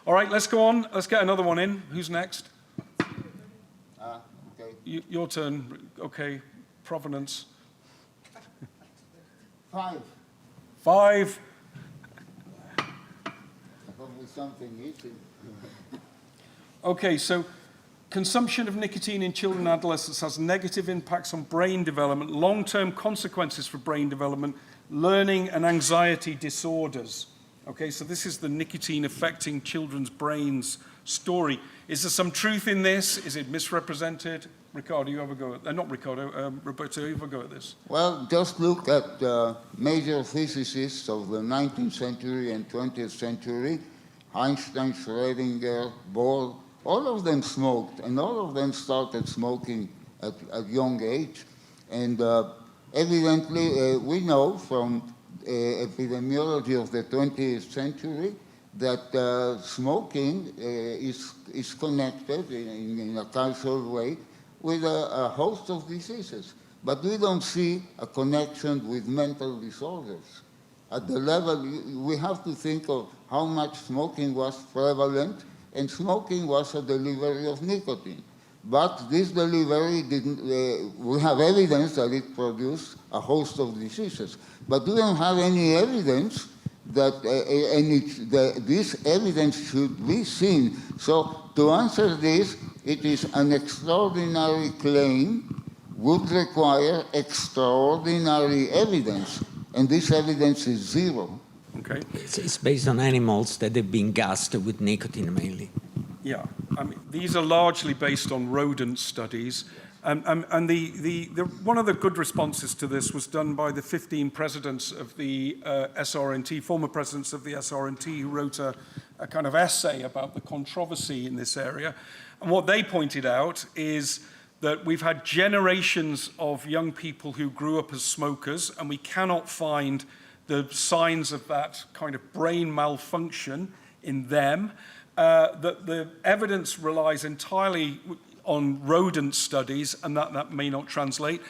All right, let's go on. Let's get another one in. Who's next? Okay. Your turn. Okay, Provenance. 5. 5. Probably something easy. Okay, so consumption of nicotine in children and adolescents has negative impacts on brain development, long-term consequences for brain development, learning and anxiety disorders. Okay, so this is the nicotine affecting children's brains story. Is there some truth in this? Is it misrepresented? Ricardo, you have a go at not Ricardo, Roberto, you have a go at this. Well, just look at major physicists of the 19th century and 20th century, Einstein, Schrödinger, Bohr, all of them smoked, and all of them started smoking at a young age. And evidently, we know from epidemiology of the 20th century that smoking is connected in a causal way with a host of diseases. But we don't see a connection with mental disorders. At the level, we have to think of how much smoking was prevalent, and smoking was a delivery of nicotine. But this delivery didn't, we have evidence that it produced a host of diseases. But we don't have any evidence that this evidence should be seen. So to answer this, it is an extraordinary claim, would require extraordinary evidence, and this evidence is zero. Okay. It's based on animals that have been gassed with nicotine mainly. Yeah, I mean, these are largely based on rodent studies. And one of the good responses to this was done by the 15 presidents of the SRNT, former presidents of the SRNT, who wrote a kind of essay about the controversy in this area. And what they pointed out is that we've had generations of young people who grew up as smokers, and we cannot find the signs of that kind of brain malfunction in them. That the evidence relies entirely on rodent studies, and that may not translate,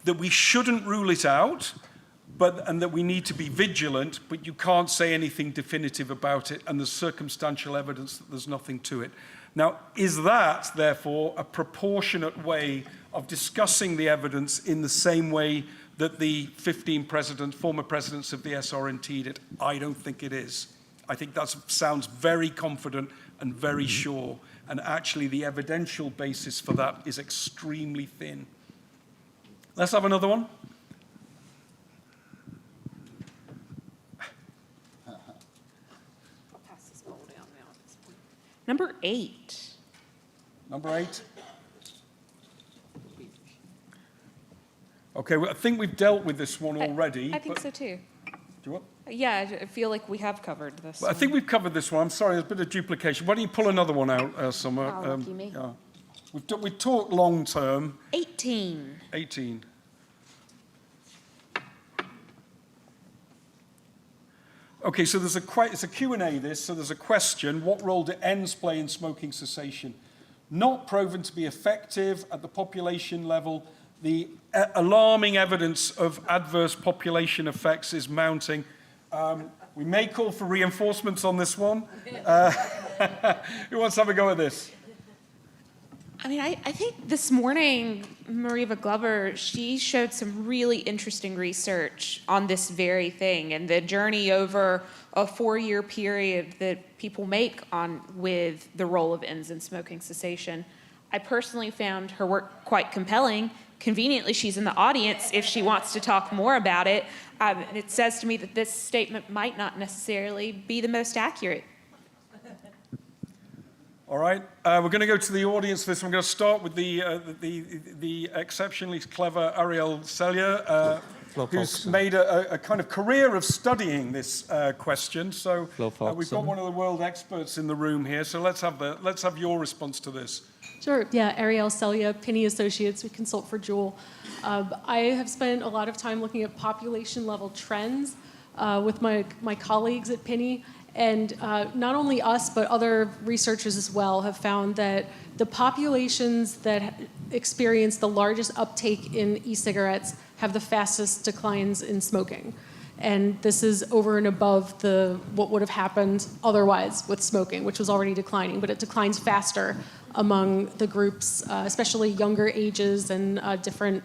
that we shouldn't rule it out, and that we need to be vigilant, but you can't say anything definitive about it, and there's circumstantial evidence that there's nothing to it. Now, is that, therefore, a proportionate way of discussing the evidence in the same way that the 15 former presidents of the SRNT did? I don't think it is. I think that sounds very confident and very sure, and actually the evidential basis for that is extremely thin. Let's have another one. I'll pass this bowl down now at this point. Number 8. Number 8. Okay, well, I think we've dealt with this one already. I think so too. Do you want? Yeah, I feel like we have covered this. Well, I think we've covered this one. I'm sorry, there's a bit of duplication. Why don't you pull another one out somewhere? Oh, lucky me. Yeah. We've talked long term. 18. 18. Okay, so it's a Q&A this, so there's a question. What role do ENDS play in smoking cessation? Not proven to be effective at the population level. The alarming evidence of adverse population effects is mounting. We may call for reinforcements on this one. Who wants to have a go at this? I mean, I think this morning, Mariva Glover, she showed some really interesting research on this very thing and the journey over a 4-year period that people make with the role of ENDS in smoking cessation. I personally found her work quite compelling. Conveniently, she's in the audience if she wants to talk more about it. It says to me that this statement might not necessarily be the most accurate. All right, we're going to go to the audience for this. I'm going to start with the exceptionally clever Ariel Celia, who's made a kind of career of studying this question. So we've got one of the world experts in the room here. So let's have your response to this. Sure. Yeah, Ariel Celia, Penny Associates. We consult for Juul. I have spent a lot of time looking at population-level trends with my colleagues at Penny. And not only us, but other researchers as well have found that the populations that experience the largest uptake in e-cigarettes have the fastest declines in smoking. And this is over and above what would have happened otherwise with smoking, which was already declining, but it declines faster among the groups, especially younger ages and different,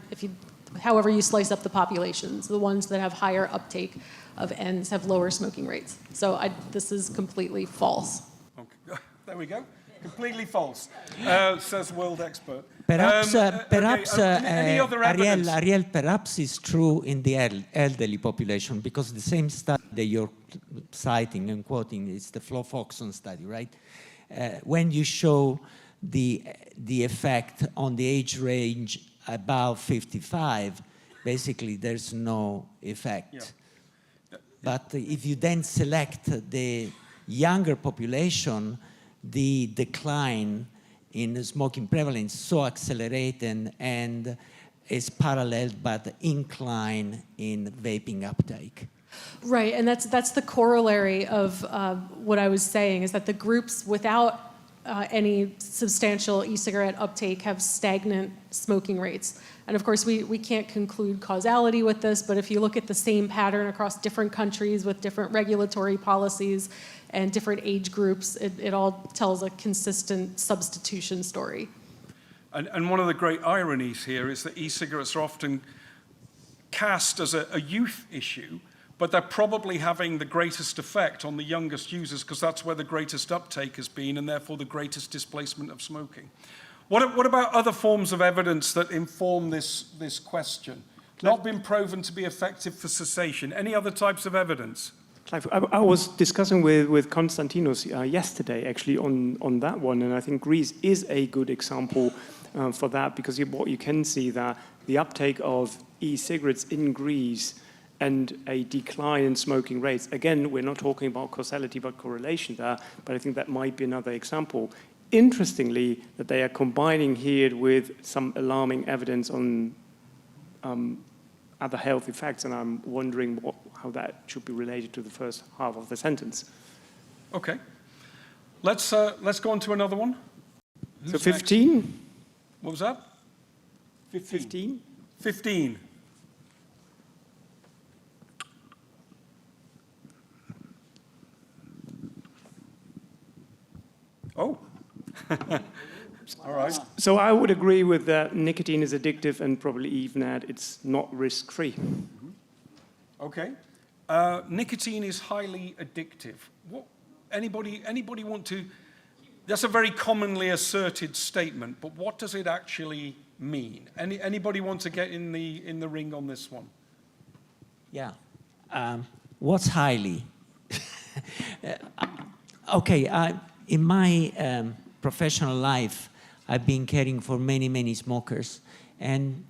however you slice up the populations. The ones that have higher uptake of ENDS have lower smoking rates. So this is completely false. Okay. There we go. Completely false, says world expert. Perhaps, Any other evidence? Ariel, perhaps it's true in the elderly population because the same study that you're citing and quoting is the Flo-Foxon study, right? When you show the effect on the age range above 55, basically there's no effect. Yeah. But if you then select the younger population, the decline in smoking prevalence so accelerated and is paralleled by the incline in vaping uptake. Right, and that's the corollary of what I was saying, is that the groups without any substantial e-cigarette uptake have stagnant smoking rates. And of course, we can't conclude causality with this, but if you look at the same pattern across different countries with different regulatory policies and different age groups, it all tells a consistent substitution story. And one of the great ironies here is that e-cigarettes are often cast as a youth issue, but they're probably having the greatest effect on the youngest users because that's where the greatest uptake has been and therefore the greatest displacement of smoking. What about other forms of evidence that inform this question? Not been proven to be effective for cessation. Any other types of evidence? Clive, I was discussing with Konstantinos yesterday actually on that one, and I think Greece is a good example for that because what you can see that the uptake of e-cigarettes in Greece and a decline in smoking rates. Again, we're not talking about causality but correlation there, but I think that might be another example. Interestingly, that they are combining here with some alarming evidence on other health effects, and I'm wondering how that should be related to the first half of the sentence. Okay. Let's go on to another one. So 15? What was that? 15? 15. Oh. All right. So I would agree with that. Nicotine is addictive and probably even add it's not risk-free. Okay. Nicotine is highly addictive. Anybody want to... That's a very commonly asserted statement, but what does it actually mean? Anybody want to get in the ring on this one? Yeah. What's highly? Okay, in my professional life, I've been caring for many, many smokers. And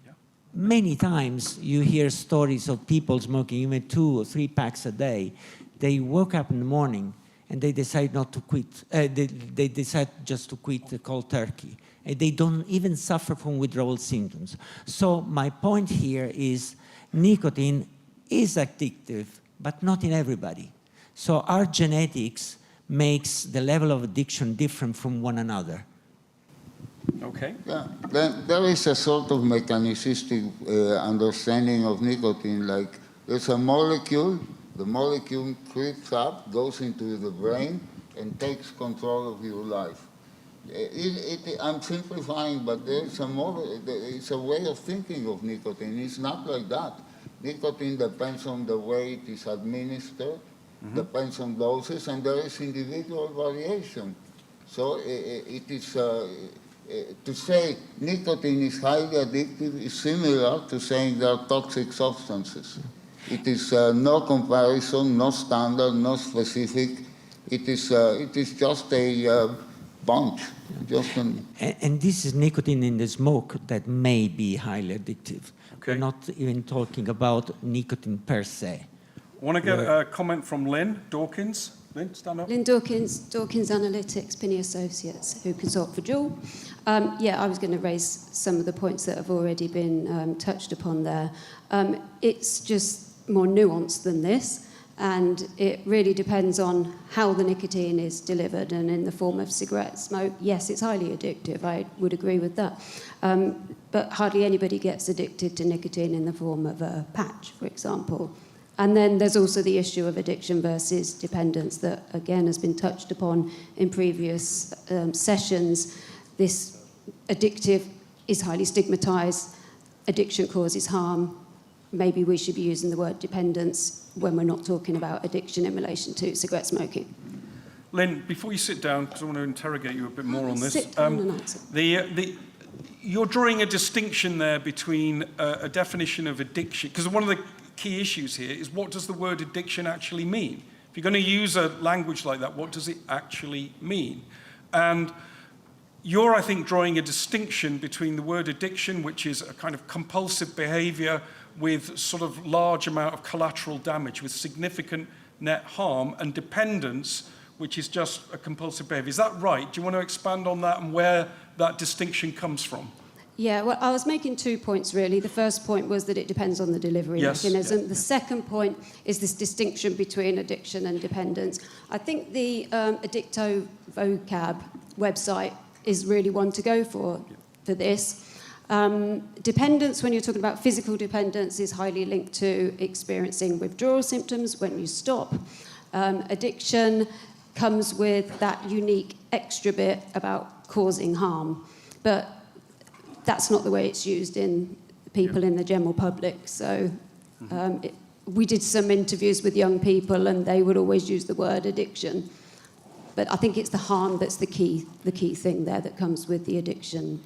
many times you hear stories of people smoking even 2 or 3 packs a day. They woke up in the morning and they decide not to quit. They decide just to quit the cold turkey. And they don't even suffer from withdrawal symptoms. So my point here is nicotine is addictive, but not in everybody. So our genetics makes the level of addiction different from one another. Okay. Yeah, there is a sort of mechanicistic understanding of nicotine, like there's a molecule, the molecule creeps up, goes into the brain, and takes control of your life. I'm simplifying, but it's a way of thinking of nicotine. It's not like that. Nicotine depends on the way it is administered, depends on doses, and there is individual variation. So it is, to say nicotine is highly addictive is similar to saying there are toxic substances. It is no comparison, no standard, no specific. It is just a bunch. And this is nicotine in the smoke that may be highly addictive. Okay. We're not even talking about nicotine per se. I want to get a comment from Lynn Dawkins. Lynn, stand up. Lynn Dawkins, Dawkins Analytics, Pinney Associates, who consult for Juul. Yeah, I was going to raise some of the points that have already been touched upon there. It's just more nuanced than this, and it really depends on how the nicotine is delivered, and in the form of cigarette smoke, yes, it's highly addictive, I would agree with that. But hardly anybody gets addicted to nicotine in the form of a patch, for example. And then there's also the issue of addiction versus dependence that, again, has been touched upon in previous sessions. This addictive is highly stigmatized. Addiction causes harm. Maybe we should be using the word dependence when we're not talking about addiction in relation to cigarette smoking. Lynn, before you sit down, because I want to interrogate you a bit more on this. Sit down and answer. You're drawing a distinction there between a definition of addiction, because one of the key issues here is, what does the word addiction actually mean? If you're going to use a language like that, what does it actually mean? And you're, I think, drawing a distinction between the word addiction, which is a kind of compulsive behavior with sort of large amount of collateral damage, with significant net harm, and dependence, which is just a compulsive behavior. Is that right? Do you want to expand on that and where that distinction comes from? Yeah, well, I was making 2 points, really. The first point was that it depends on the delivery mechanism. Yeah. The second point is this distinction between addiction and dependence. I think the Addicto vocab website is really one to go for this. Dependence, when you're talking about physical dependence, is highly linked to experiencing withdrawal symptoms when you stop. Addiction comes with that unique extra bit about causing harm. But that's not the way it's used in people in the general public. So we did some interviews with young people, and they would always use the word addiction. But I think it's the harm that's the key thing there that comes with the addiction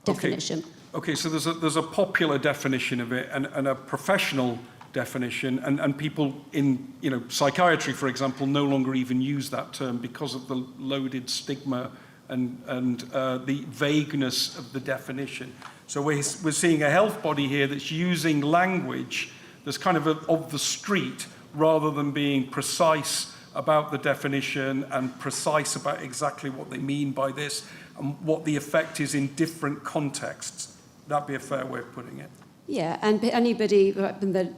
definition. Okay, so there's a popular definition of it and a professional definition, and people in psychiatry, for example, no longer even use that term because of the loaded stigma and the vagueness of the definition. So we're seeing a health body here that's using language that's kind of the street, rather than being precise about the definition and precise about exactly what they mean by this and what the effect is in different contexts. That'd be a fair way of putting it. Yeah, and anybody in the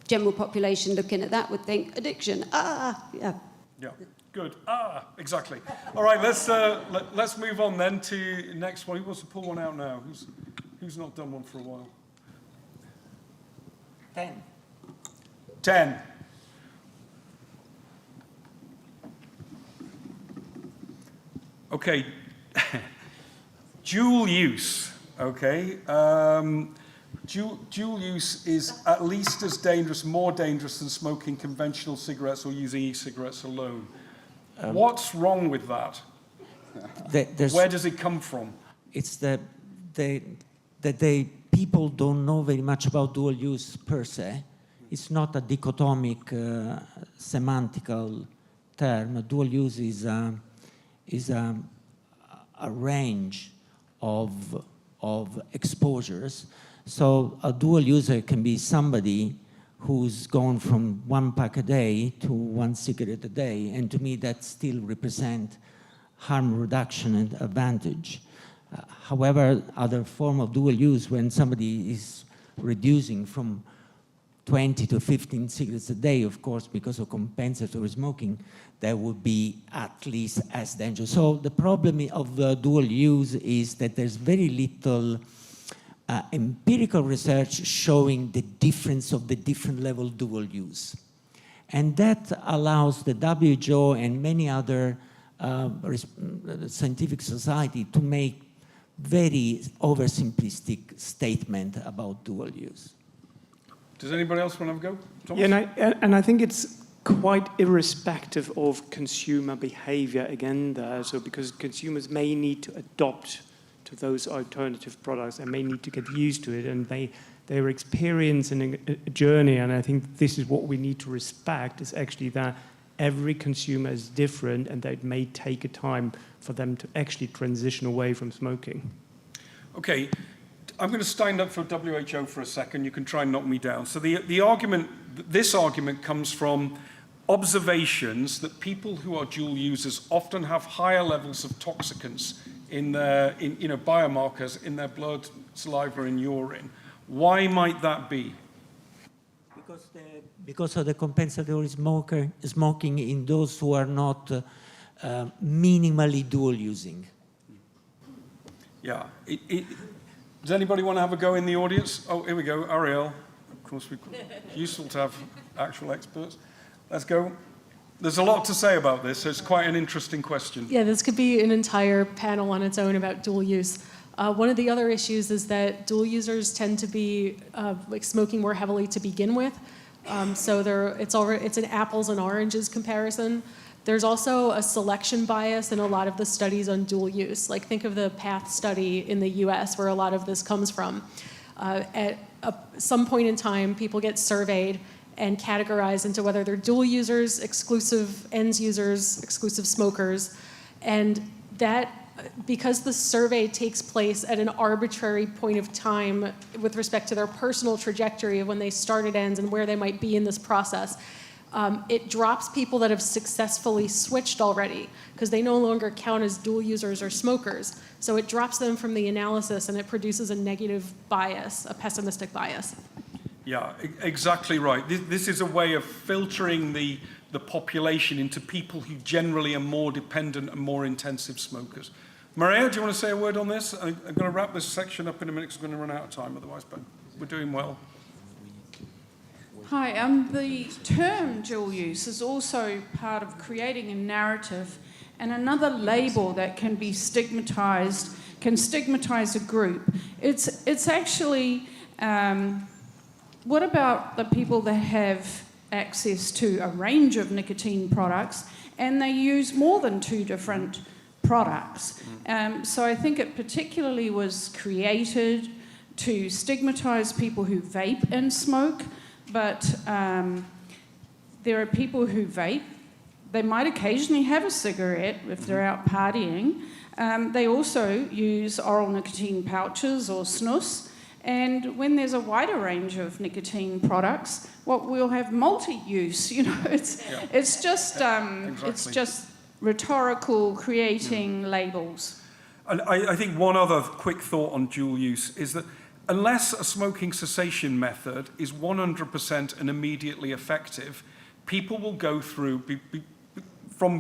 general population looking at that would think addiction. Yeah. Good. Exactly. All right, let's move on then to next one. Who wants to pull one out now? Who's not done one for a while? 10. Okay. Dual use. Okay. Dual use is at least as dangerous, more dangerous than smoking conventional cigarettes or using e-cigarettes alone. What's wrong with that? Where does it come from? It's that people don't know very much about dual use per se. It's not a dichotomic semantical term. Dual use is a range of exposures. So a dual user can be somebody who's gone from 1 pack a day to 1 cigarette a day, and to me that still represents harm reduction and advantage. However, other form of dual use, when somebody is reducing from 20 to 15 cigarettes a day, of course, because of compensatory smoking, that would be at least as dangerous. So the problem of dual use is that there's very little empirical research showing the difference of the different level dual use. And that allows the WHO and many other scientific society to make very oversimplistic statement about dual use. Does anybody else want to have a go? Thomas? Yeah, and I think it's quite irrespective of consumer behavior again there. So because consumers may need to adopt to those alternative products, they may need to get used to it, and they're experiencing a journey. And I think this is what we need to respect, is actually that every consumer is different, and that it may take a time for them to actually transition away from smoking. Okay, I'm going to stand up for WHO for a second. You can try and knock me down. So the argument, this argument comes from observations that people who are dual users often have higher levels of toxicants in their, biomarkers in their blood, saliva, and urine. Why might that be? Because of the compensatory smoking in those who are not minimally dual using. Yeah. Does anybody want to have a go in the audience? Oh, here we go, Ariel. Of course, it's useful to have actual experts. Let's go. There's a lot to say about this, so it's quite an interesting question. Yeah, this could be an entire panel on its own about dual use. One of the other issues is that dual users tend to be smoking more heavily to begin with. It's an apples and oranges comparison. There's also a selection bias in a lot of the studies on dual use. Like think of the PATH study in the US where a lot of this comes from. At some point in time, people get surveyed and categorized into whether they're dual users, exclusive ends users, exclusive smokers. And that, because the survey takes place at an arbitrary point of time with respect to their personal trajectory of when they started ends and where they might be in this process, it drops people that have successfully switched already because they no longer count as dual users or smokers. So it drops them from the analysis and it produces a negative bias, a pessimistic bias. Yeah, exactly right. This is a way of filtering the population into people who generally are more dependent and more intensive smokers. Maria, do you want to say a word on this? I'm going to wrap this section up in a minute because we're going to run out of time otherwise, but we're doing well. Hi, the term dual use is also part of creating a narrative and another label that can be stigmatized, can stigmatize a group. It's actually, what about the people that have access to a range of nicotine products and they use more than 2 different products? So I think it particularly was created to stigmatize people who vape and smoke, but there are people who vape. They might occasionally have a cigarette if they're out partying. They also use oral nicotine pouches or snus. And when there's a wider range of nicotine products, we'll have multi-use. You know, it's just it's just rhetorical creating labels. And I think one other quick thought on dual use is that unless a smoking cessation method is 100% and immediately effective, people will go through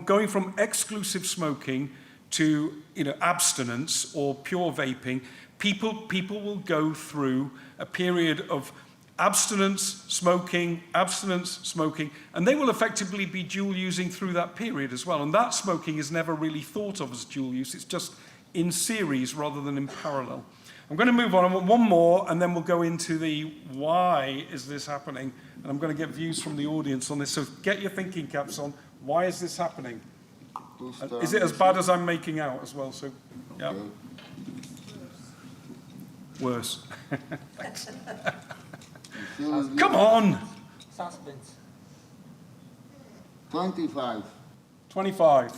going from exclusive smoking to abstinence or pure vaping. People will go through a period of abstinence, smoking, and they will effectively be dual using through that period as well. And that smoking is never really thought of as dual use. It's just in series rather than in parallel. I'm going to move on. I want one more, and then we'll go into the why is this happening. And I'm going to get views from the audience on this. So get your thinking caps on. Why is this happening? Is it as bad as I'm making out as well? So, yeah. Okay. Worse. Come on. Suspense. 25. 25.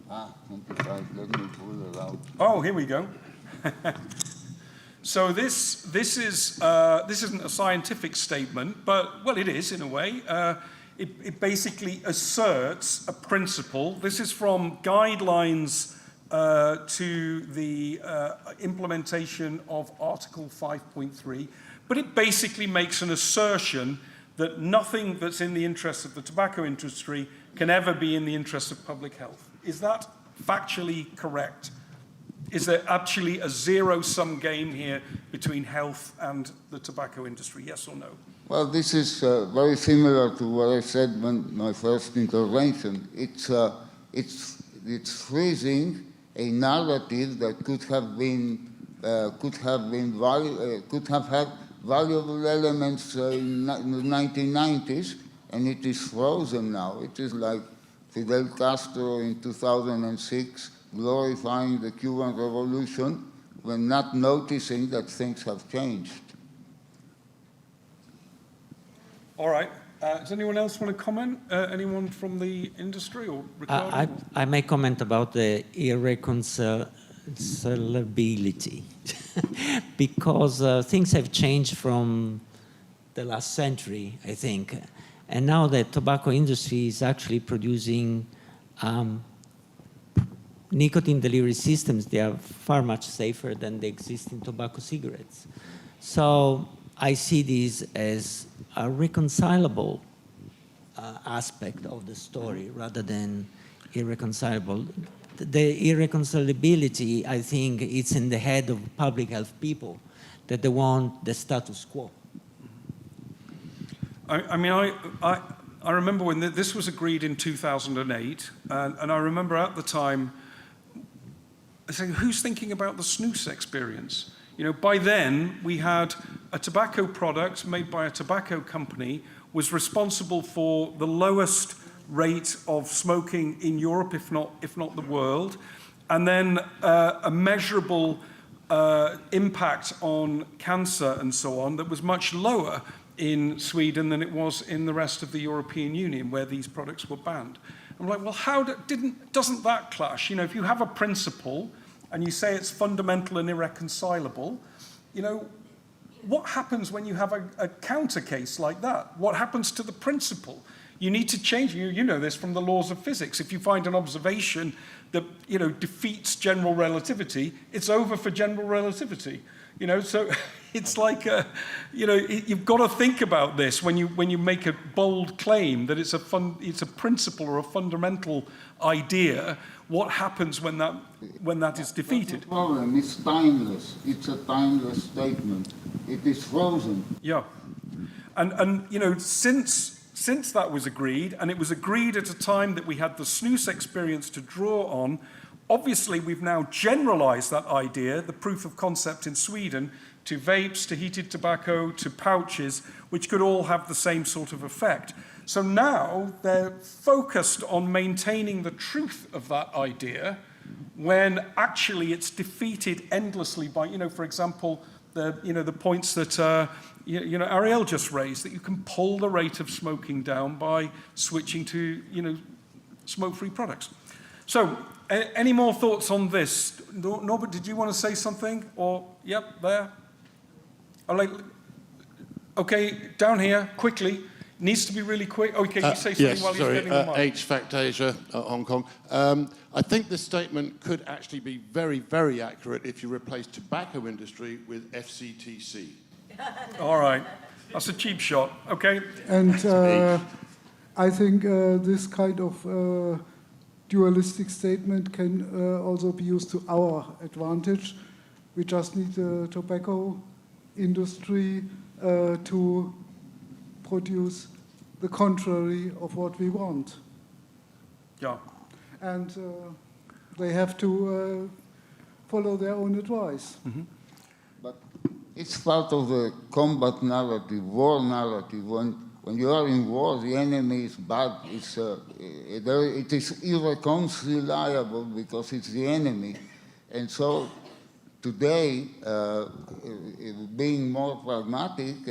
25. Let me pull it out. Oh, here we go. So this isn't a scientific statement, but well, it is in a way. It basically asserts a principle. This is from guidelines to the implementation of Article 5.3, but it basically makes an assertion that nothing that's in the interest of the tobacco industry can ever be in the interest of public health. Is that factually correct? Is there actually a zero-sum game here between health and the tobacco industry, yes or no? Well, this is very similar to what I said when my first intervention. It's freezing a narrative that could have had valuable elements in the 1990s, and it is frozen now. It is like Fidel Castro in 2006 glorifying the Cuban Revolution when not noticing that things have changed. All right. Does anyone else want to comment? Anyone from the industry or Ricardo? I may comment about the irreconcilability because things have changed from the last century, I think. And now the tobacco industry is actually producing nicotine delivery systems. They are far much safer than the existing tobacco cigarettes. So I see this as a reconcilable aspect of the story rather than irreconcilable. The irreconcilability, I think, it's in the head of public health people, that they want the status quo. I remember when this was agreed in 2008, and I remember at the time saying, who's thinking about the snus experience? You know, by then, we had a tobacco product made by a tobacco company was responsible for the lowest rate of smoking in Europe, if not the world, and then a measurable impact on cancer and so on that was much lower in Sweden than it was in the rest of the European Union, where these products were banned. I'm like, well, doesn't that clash? You know, if you have a principle and you say it's fundamental and irreconcilable, you know, what happens when you have a counter case like that? What happens to the principle? You need to change. You know this from the laws of physics. If you find an observation that, you know, defeats general relativity, it's over for general relativity. You know, so it's like, you know, you've got to think about this when you make a bold claim that it's a principle or a fundamental idea. What happens when that is defeated? The problem is timeless. It's a timeless statement. It is frozen. Yeah, and you know, since that was agreed, and it was agreed at a time that we had the snus experience to draw on. Obviously, we've now generalized that idea, the proof of concept in Sweden, to vapes, to heated tobacco, to pouches, which could all have the same sort of effect. So now they're focused on maintaining the truth of that idea when actually it's defeated endlessly by, you know, for example, the points that you know, Ariel just raised, that you can pull the rate of smoking down by switching to, you know, smoke-free products. So, any more thoughts on this? Norbert, did you want to say something? Or, yep, there. Okay, down here, quickly. Needs to be really quick. Okay, you say something while he's getting the mic. H-Fact Asia, Hong Kong. I think this statement could actually be very, very accurate if you replace tobacco industry with FCTC. All right. That's a cheap shot. Okay. And I think this kind of dualistic statement can also be used to our advantage. We just need the tobacco industry to produce the contrary of what we want. Yeah. And they have to follow their own advice. Mm-hmm. But it's part of the combat narrative, war narrative. When you are in war, the enemy is bad. It is irreconcilable because it's the enemy. And so today, being more pragmatic,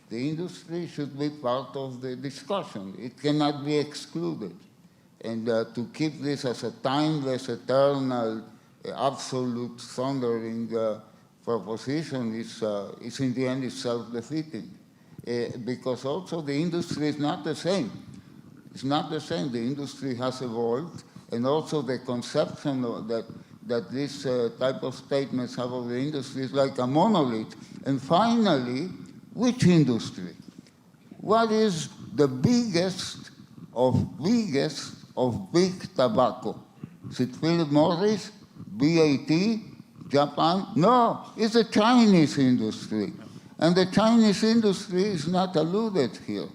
the industry should be part of the discussion. It cannot be excluded. And to keep this as a timeless, eternal, absolute thundering proposition is in the end self-defeating. Because also the industry is not the same. It's not the same. The industry has evolved, and also the conception that this type of statements have of the industry is like a monolith. And finally, which industry? What is the biggest of big tobacco? Is it Philip Morris, BAT, Japan? No, it's the Chinese industry. And the Chinese industry is not alluded here.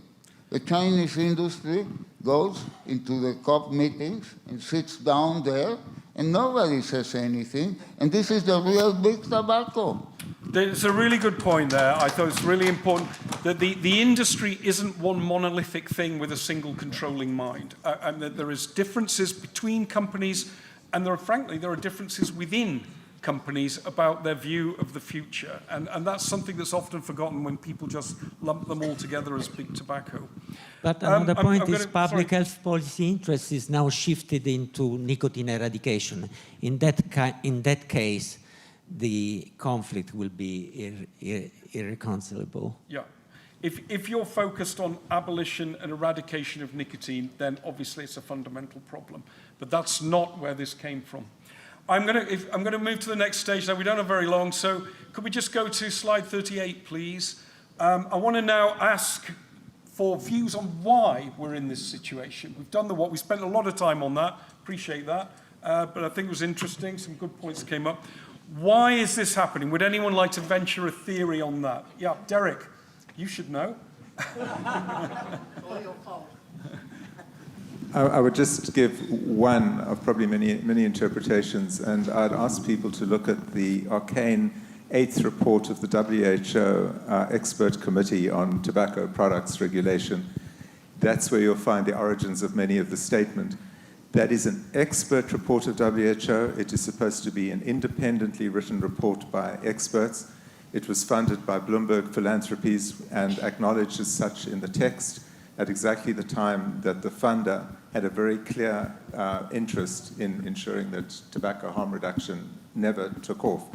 The Chinese industry goes into the COP meetings and sits down there, and nobody says anything, and this is the real big tobacco. There's a really good point there. I thought it's really important that the industry isn't one monolithic thing with a single controlling mind, and that there is differences between companies, and frankly, there are differences within companies about their view of the future. And that's something that's often forgotten when people just lump them all together as big tobacco. But another point is public health policy interest is now shifted into nicotine eradication. In that case, the conflict will be irreconcilable. Yeah. If you're focused on abolition and eradication of nicotine, then obviously it's a fundamental problem. But that's not where this came from. I'm going to move to the next stage now. We don't have very long, so could we just go to slide 38, please? I want to now ask for views on why we're in this situation. We've done the what. We spent a lot of time on that. Appreciate that. But I think it was interesting. Some good points came up. Why is this happening? Would anyone like to venture a theory on that? Yeah, Derek, you should know. I would just give one of probably many interpretations, and I'd ask people to look at the arcane 8th report of the WHO Expert Committee on Tobacco Products Regulation. That's where you'll find the origins of many of the statement. That is an expert report of WHO. It is supposed to be an independently written report by experts. It was funded by Bloomberg Philanthropies and acknowledged as such in the text at exactly the time that the funder had a very clear interest in ensuring that tobacco harm reduction never took off.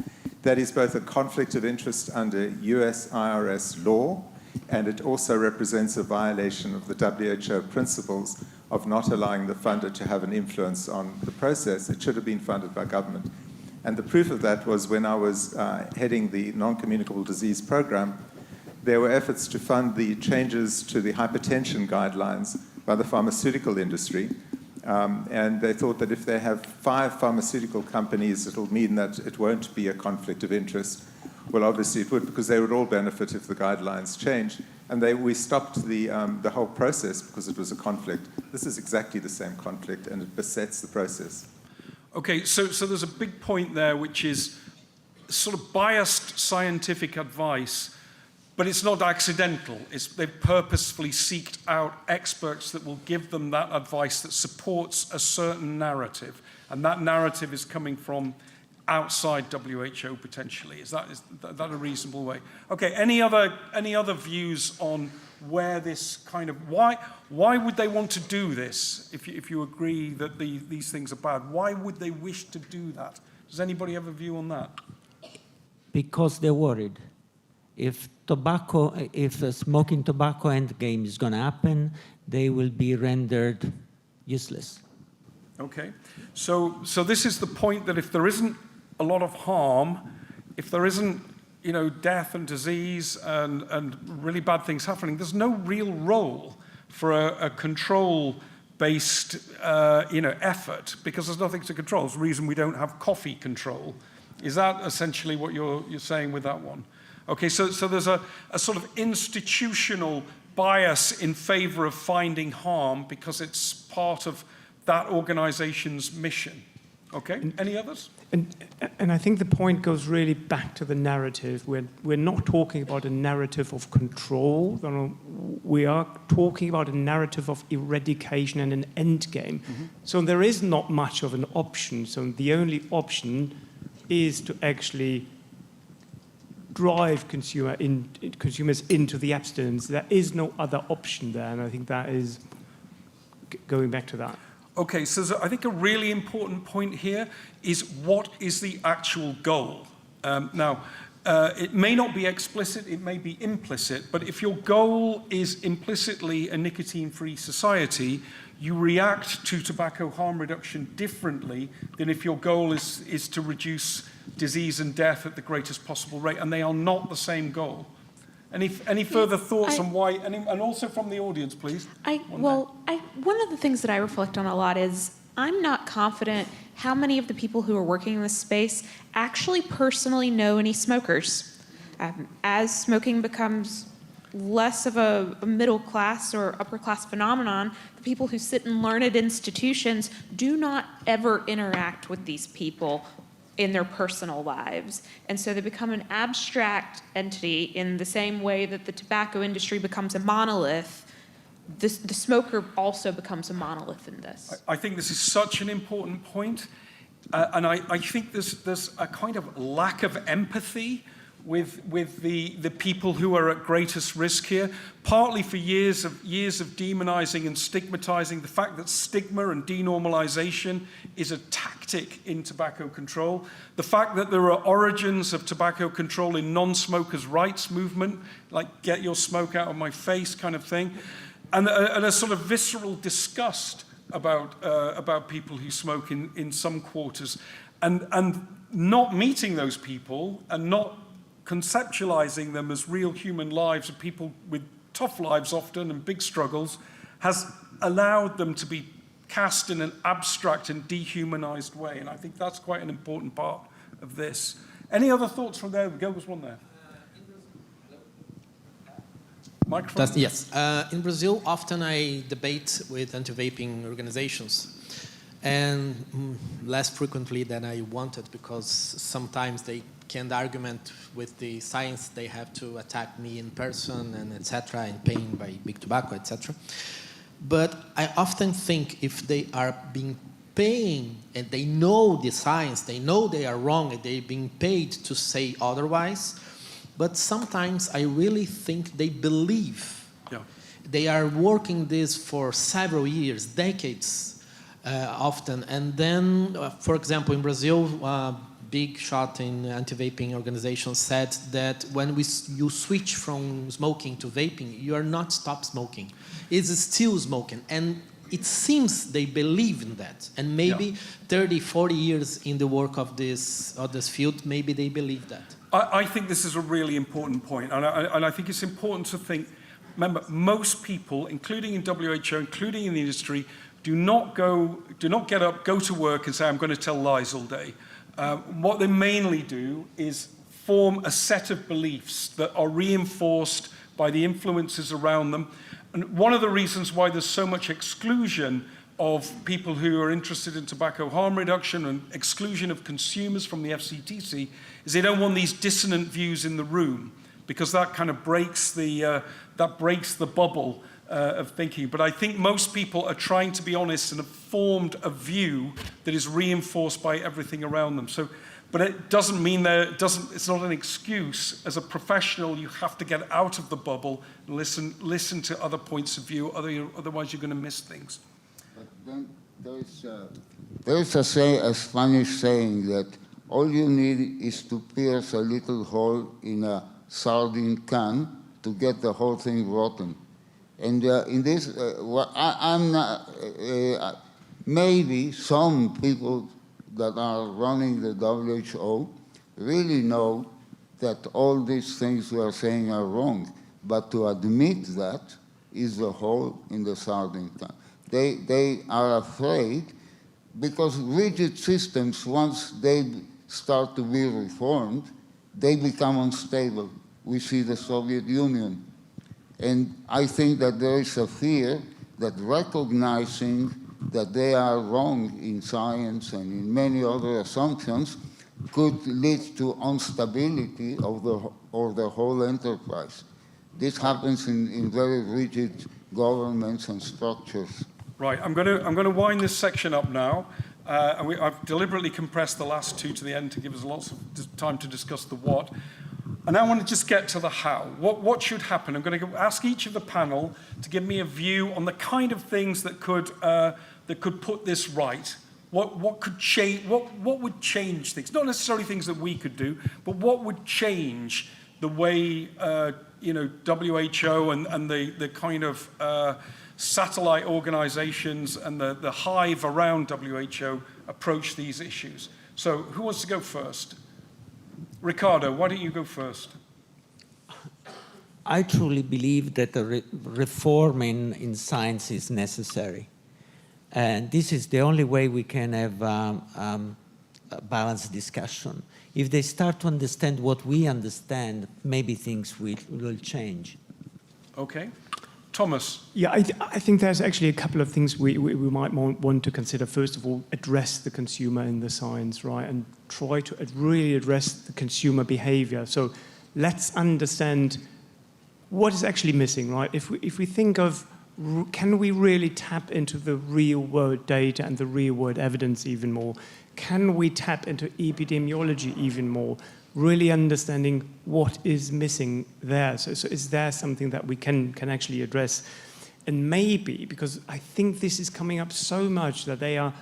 That is both a conflict of interest under US IRS law, and it also represents a violation of the WHO principles of not allowing the funder to have an influence on the process. It should have been funded by government. And the proof of that was when I was heading the non-communicable disease program, there were efforts to fund the changes to the hypertension guidelines by the pharmaceutical industry. And they thought that if they have 5 pharmaceutical companies, it'll mean that it won't be a conflict of interest. Well, obviously it would, because they would all benefit if the guidelines change. And we stopped the whole process because it was a conflict. This is exactly the same conflict, and it besets the process. Okay, so there's a big point there, which is sort of biased scientific advice, but it's not accidental. They've purposefully seeked out experts that will give them that advice that supports a certain narrative, and that narrative is coming from outside WHO potentially. Is that a reasonable way? Okay, any other views on where this kind of, why would they want to do this if you agree that these things are bad? Why would they wish to do that? Does anybody have a view on that? Because they're worried. If smoking tobacco endgame is going to happen, they will be rendered useless. Okay, so this is the point that if there isn't a lot of harm, if there isn't, death and disease and really bad things happening, there's no real role for a control-based, effort, because there's nothing to control. It's the reason we don't have coffee control. Is that essentially what you're saying with that one? Okay, so there's a sort of institutional bias in favor of finding harm because it's part of that organization's mission. Okay, any others? And I think the point goes really back to the narrative. We're not talking about a narrative of control. We are talking about a narrative of eradication and an end game. Mm-hmm. So there is not much of an option. So the only option is to actually drive consumers into the abstinence. There is no other option there, and I think that is going back to that. Okay, so I think a really important point here is what is the actual goal? Now, it may not be explicit, it may be implicit, but if your goal is implicitly a nicotine-free society, you react to tobacco harm reduction differently than if your goal is to reduce disease and death at the greatest possible rate, and they are not the same goal. Any further thoughts on why, and also from the audience, please? One of the things that I reflect on a lot is I'm not confident how many of the people who are working in this space actually personally know any smokers. As smoking becomes less of a middle class or upper class phenomenon, the people who sit in learned institutions do not ever interact with these people in their personal lives. And so they become an abstract entity in the same way that the tobacco industry becomes a monolith. The smoker also becomes a monolith in this. I think this is such an important point. And I think there's a kind of lack of empathy with the people who are at greatest risk here, partly for years of demonizing and stigmatizing, the fact that stigma and denormalization is a tactic in tobacco control, the fact that there are origins of tobacco control in non-smokers' rights movement, like get your smoke out of my face kind of thing, and a sort of visceral disgust about people who smoke in some quarters, and not meeting those people and not conceptualizing them as real human lives of people with tough lives often and big struggles has allowed them to be cast in an abstract and dehumanized way. And I think that's quite an important part of this. Any other thoughts from there? There was one there. Microphone? Yes. In Brazil, often I debate with anti-vaping organizations, and less frequently than I wanted, because sometimes they can't argument with the science, they have to attack me in person and etc. and paying by big tobacco, etc. But I often think if they are being paying and they know the science, they know they are wrong and they're being paid to say otherwise, but sometimes I really think they believe. Yeah. They are working this for several years, decades often, and then, for example, in Brazil, big shot in anti-vaping organizations said that when you switch from smoking to vaping, you are not stop smoking. It's still smoking. And it seems they believe in that. And maybe 30, 40 years in the work of this field, maybe they believe that. I think this is a really important point. And I think it's important to think, remember, most people, including in WHO, including in the industry, do not get up, go to work and say, I'm going to tell lies all day. What they mainly do is form a set of beliefs that are reinforced by the influences around them. And one of the reasons why there's so much exclusion of people who are interested in tobacco harm reduction and exclusion of consumers from the FCTC is they don't want these dissonant views in the room, because that kind of breaks the bubble of thinking. But I think most people are trying to be honest and have formed a view that is reinforced by everything around them. So, but it doesn't mean it's not an excuse. As a professional, you have to get out of the bubble and listen to other points of view, otherwise you're going to miss things. But then there is a Spanish saying that all you need is to pierce a little hole in a sardine can to get the whole thing rotten. And in this, I'm not, maybe some people that are running the WHO really know that all these things we are saying are wrong, but to admit that is the hole in the sardine can. They are afraid because rigid systems, once they start to be reformed, they become unstable. We see the Soviet Union. And I think that there is a fear that recognizing that they are wrong in science and in many other assumptions could lead to instability of the whole enterprise. This happens in very rigid governments and structures. Right, I'm going to wind this section up now. I've deliberately compressed the last two to the end to give us lots of time to discuss the what. And I want to just get to the how. What should happen? I'm going to ask each of the panel to give me a view on the kind of things that could put this right. What could change? What would change things? Not necessarily things that we could do, but what would change the way WHO and the kind of satellite organizations and the hive around WHO approach these issues. So who wants to go first? Ricardo, why don't you go first? I truly believe that a reform in science is necessary. And this is the only way we can have a balanced discussion. If they start to understand what we understand, maybe things will change. Okay. Thomas. Yeah, I think there's actually a couple of things we might want to consider. First of all, address the consumer in the science, right? And try to really address the consumer behavior. So let's understand what is actually missing, right? If we think of, can we really tap into the real world data and the real world evidence even more? Can we tap into epidemiology even more? Really understanding what is missing there. So is there something that we can actually address? And maybe, because I think this is coming up so much that they are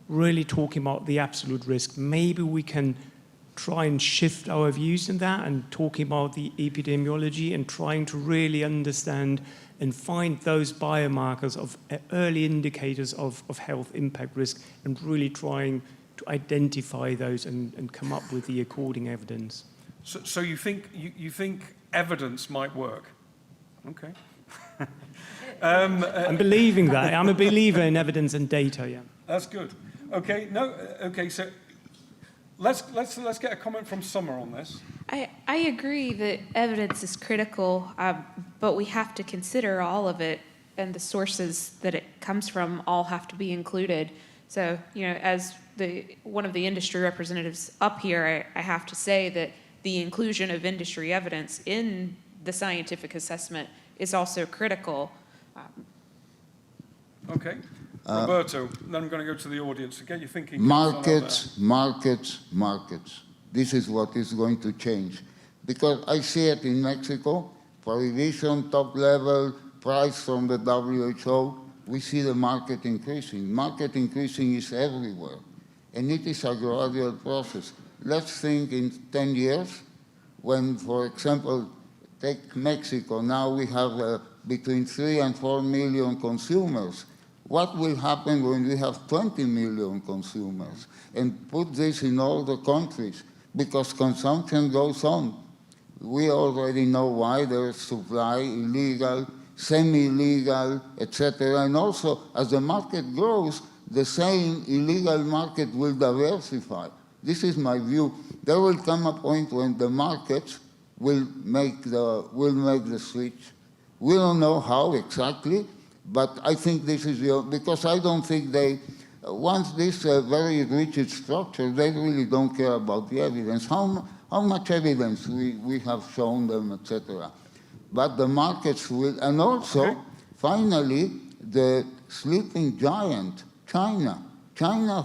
really talking about the absolute risk, maybe we can try and shift our views in that and talking about the epidemiology and trying to really understand and find those biomarkers of early indicators of health impact risk and really trying to identify those and come up with the according evidence. So you think evidence might work? Okay. I'm believing that. I'm a believer in evidence and data. Yeah. That's good. Okay. No. Okay. So let's get a comment from Summer on this. I agree that evidence is critical, but we have to consider all of it, and the sources that it comes from all have to be included. So, as one of the industry representatives up here, I have to say that the inclusion of industry evidence in the scientific assessment is also critical. Okay. Roberto, then I'm going to go to the audience. Get you thinking. Markets, markets, markets. This is what is going to change. Because I see it in Mexico, prohibition, top level, price from the WHO, we see the market increasing. Market increasing is everywhere. And it is a gradual process. Let's think in 10 years, when, for example, take Mexico, now we have between 3 and 4 million consumers. What will happen when we have 20 million consumers? And put this in all the countries, because consumption goes on. We already know why. There is supply, illegal, semi-legal, etc. And also, as the market grows, the same illegal market will diversify. This is my view. There will come a point when the markets will make the switch. We don't know how exactly, but I think this is because I don't think they, once this very rigid structure, they really don't care about the evidence. How much evidence we have shown them, etc. But the markets will, and also, finally, the sleeping giant, China. China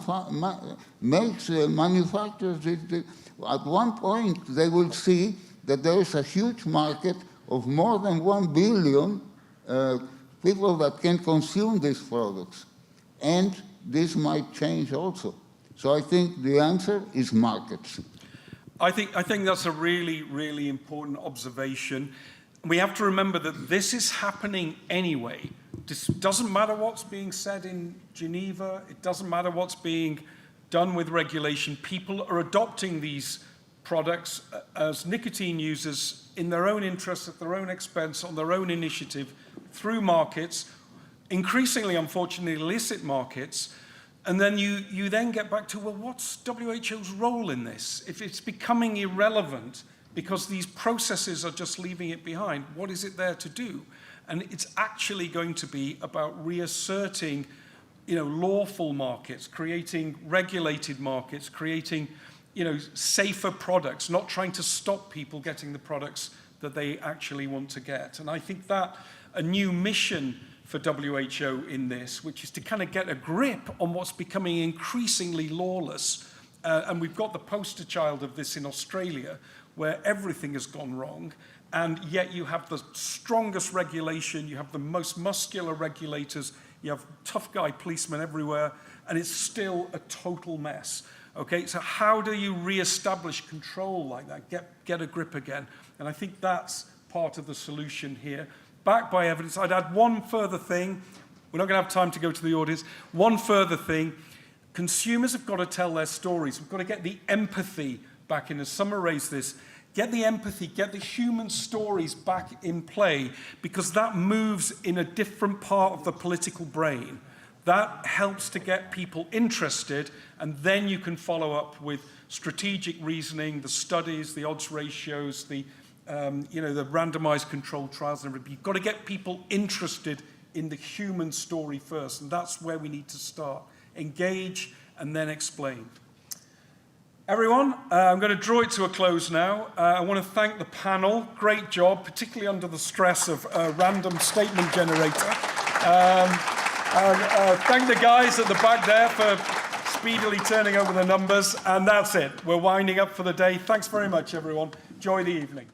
manufactures it. At one point, they will see that there is a huge market of more than 1 billion people that can consume these products. And this might change also. So I think the answer is markets. I think that's a really, really important observation. We have to remember that this is happening anyway. This doesn't matter what's being said in Geneva. It doesn't matter what's being done with regulation. People are adopting these products as nicotine users in their own interest, at their own expense, on their own initiative, through markets, increasingly, unfortunately, illicit markets. And then you then get back to, well, what's WHO's role in this? If it's becoming irrelevant because these processes are just leaving it behind, what is it there to do? And it's actually going to be about reasserting, lawful markets, creating regulated markets, creating, safer products, not trying to stop people getting the products that they actually want to get. And I think that a new mission for WHO in this, which is to kind of get a grip on what's becoming increasingly lawless. And we've got the poster child of this in Australia, where everything has gone wrong, and yet you have the strongest regulation, you have the most muscular regulators, you have tough guy policemen everywhere, and it's still a total mess. Okay, so how do you reestablish control like that, get a grip again? And I think that's part of the solution here. Backed by evidence. I'd add one further thing. We're not going to have time to go to the audience. One further thing. Consumers have got to tell their stories. We've got to get the empathy back in. As Summer raised this, get the empathy, get the human stories back in play, because that moves in a different part of the political brain. That helps to get people interested, and then you can follow up with strategic reasoning, the studies, the odds ratios, the randomized controlled trials and everything. You've got to get people interested in the human story first, and that's where we need to start. Engage and then explain. Everyone, I'm going to draw it to a close now. I want to thank the panel. Great job, particularly under the stress of a random statement generator. Thank the guys at the back there for speedily turning over the numbers. And that's it. We're winding up for the day. Thanks very much, everyone. Enjoy the evening.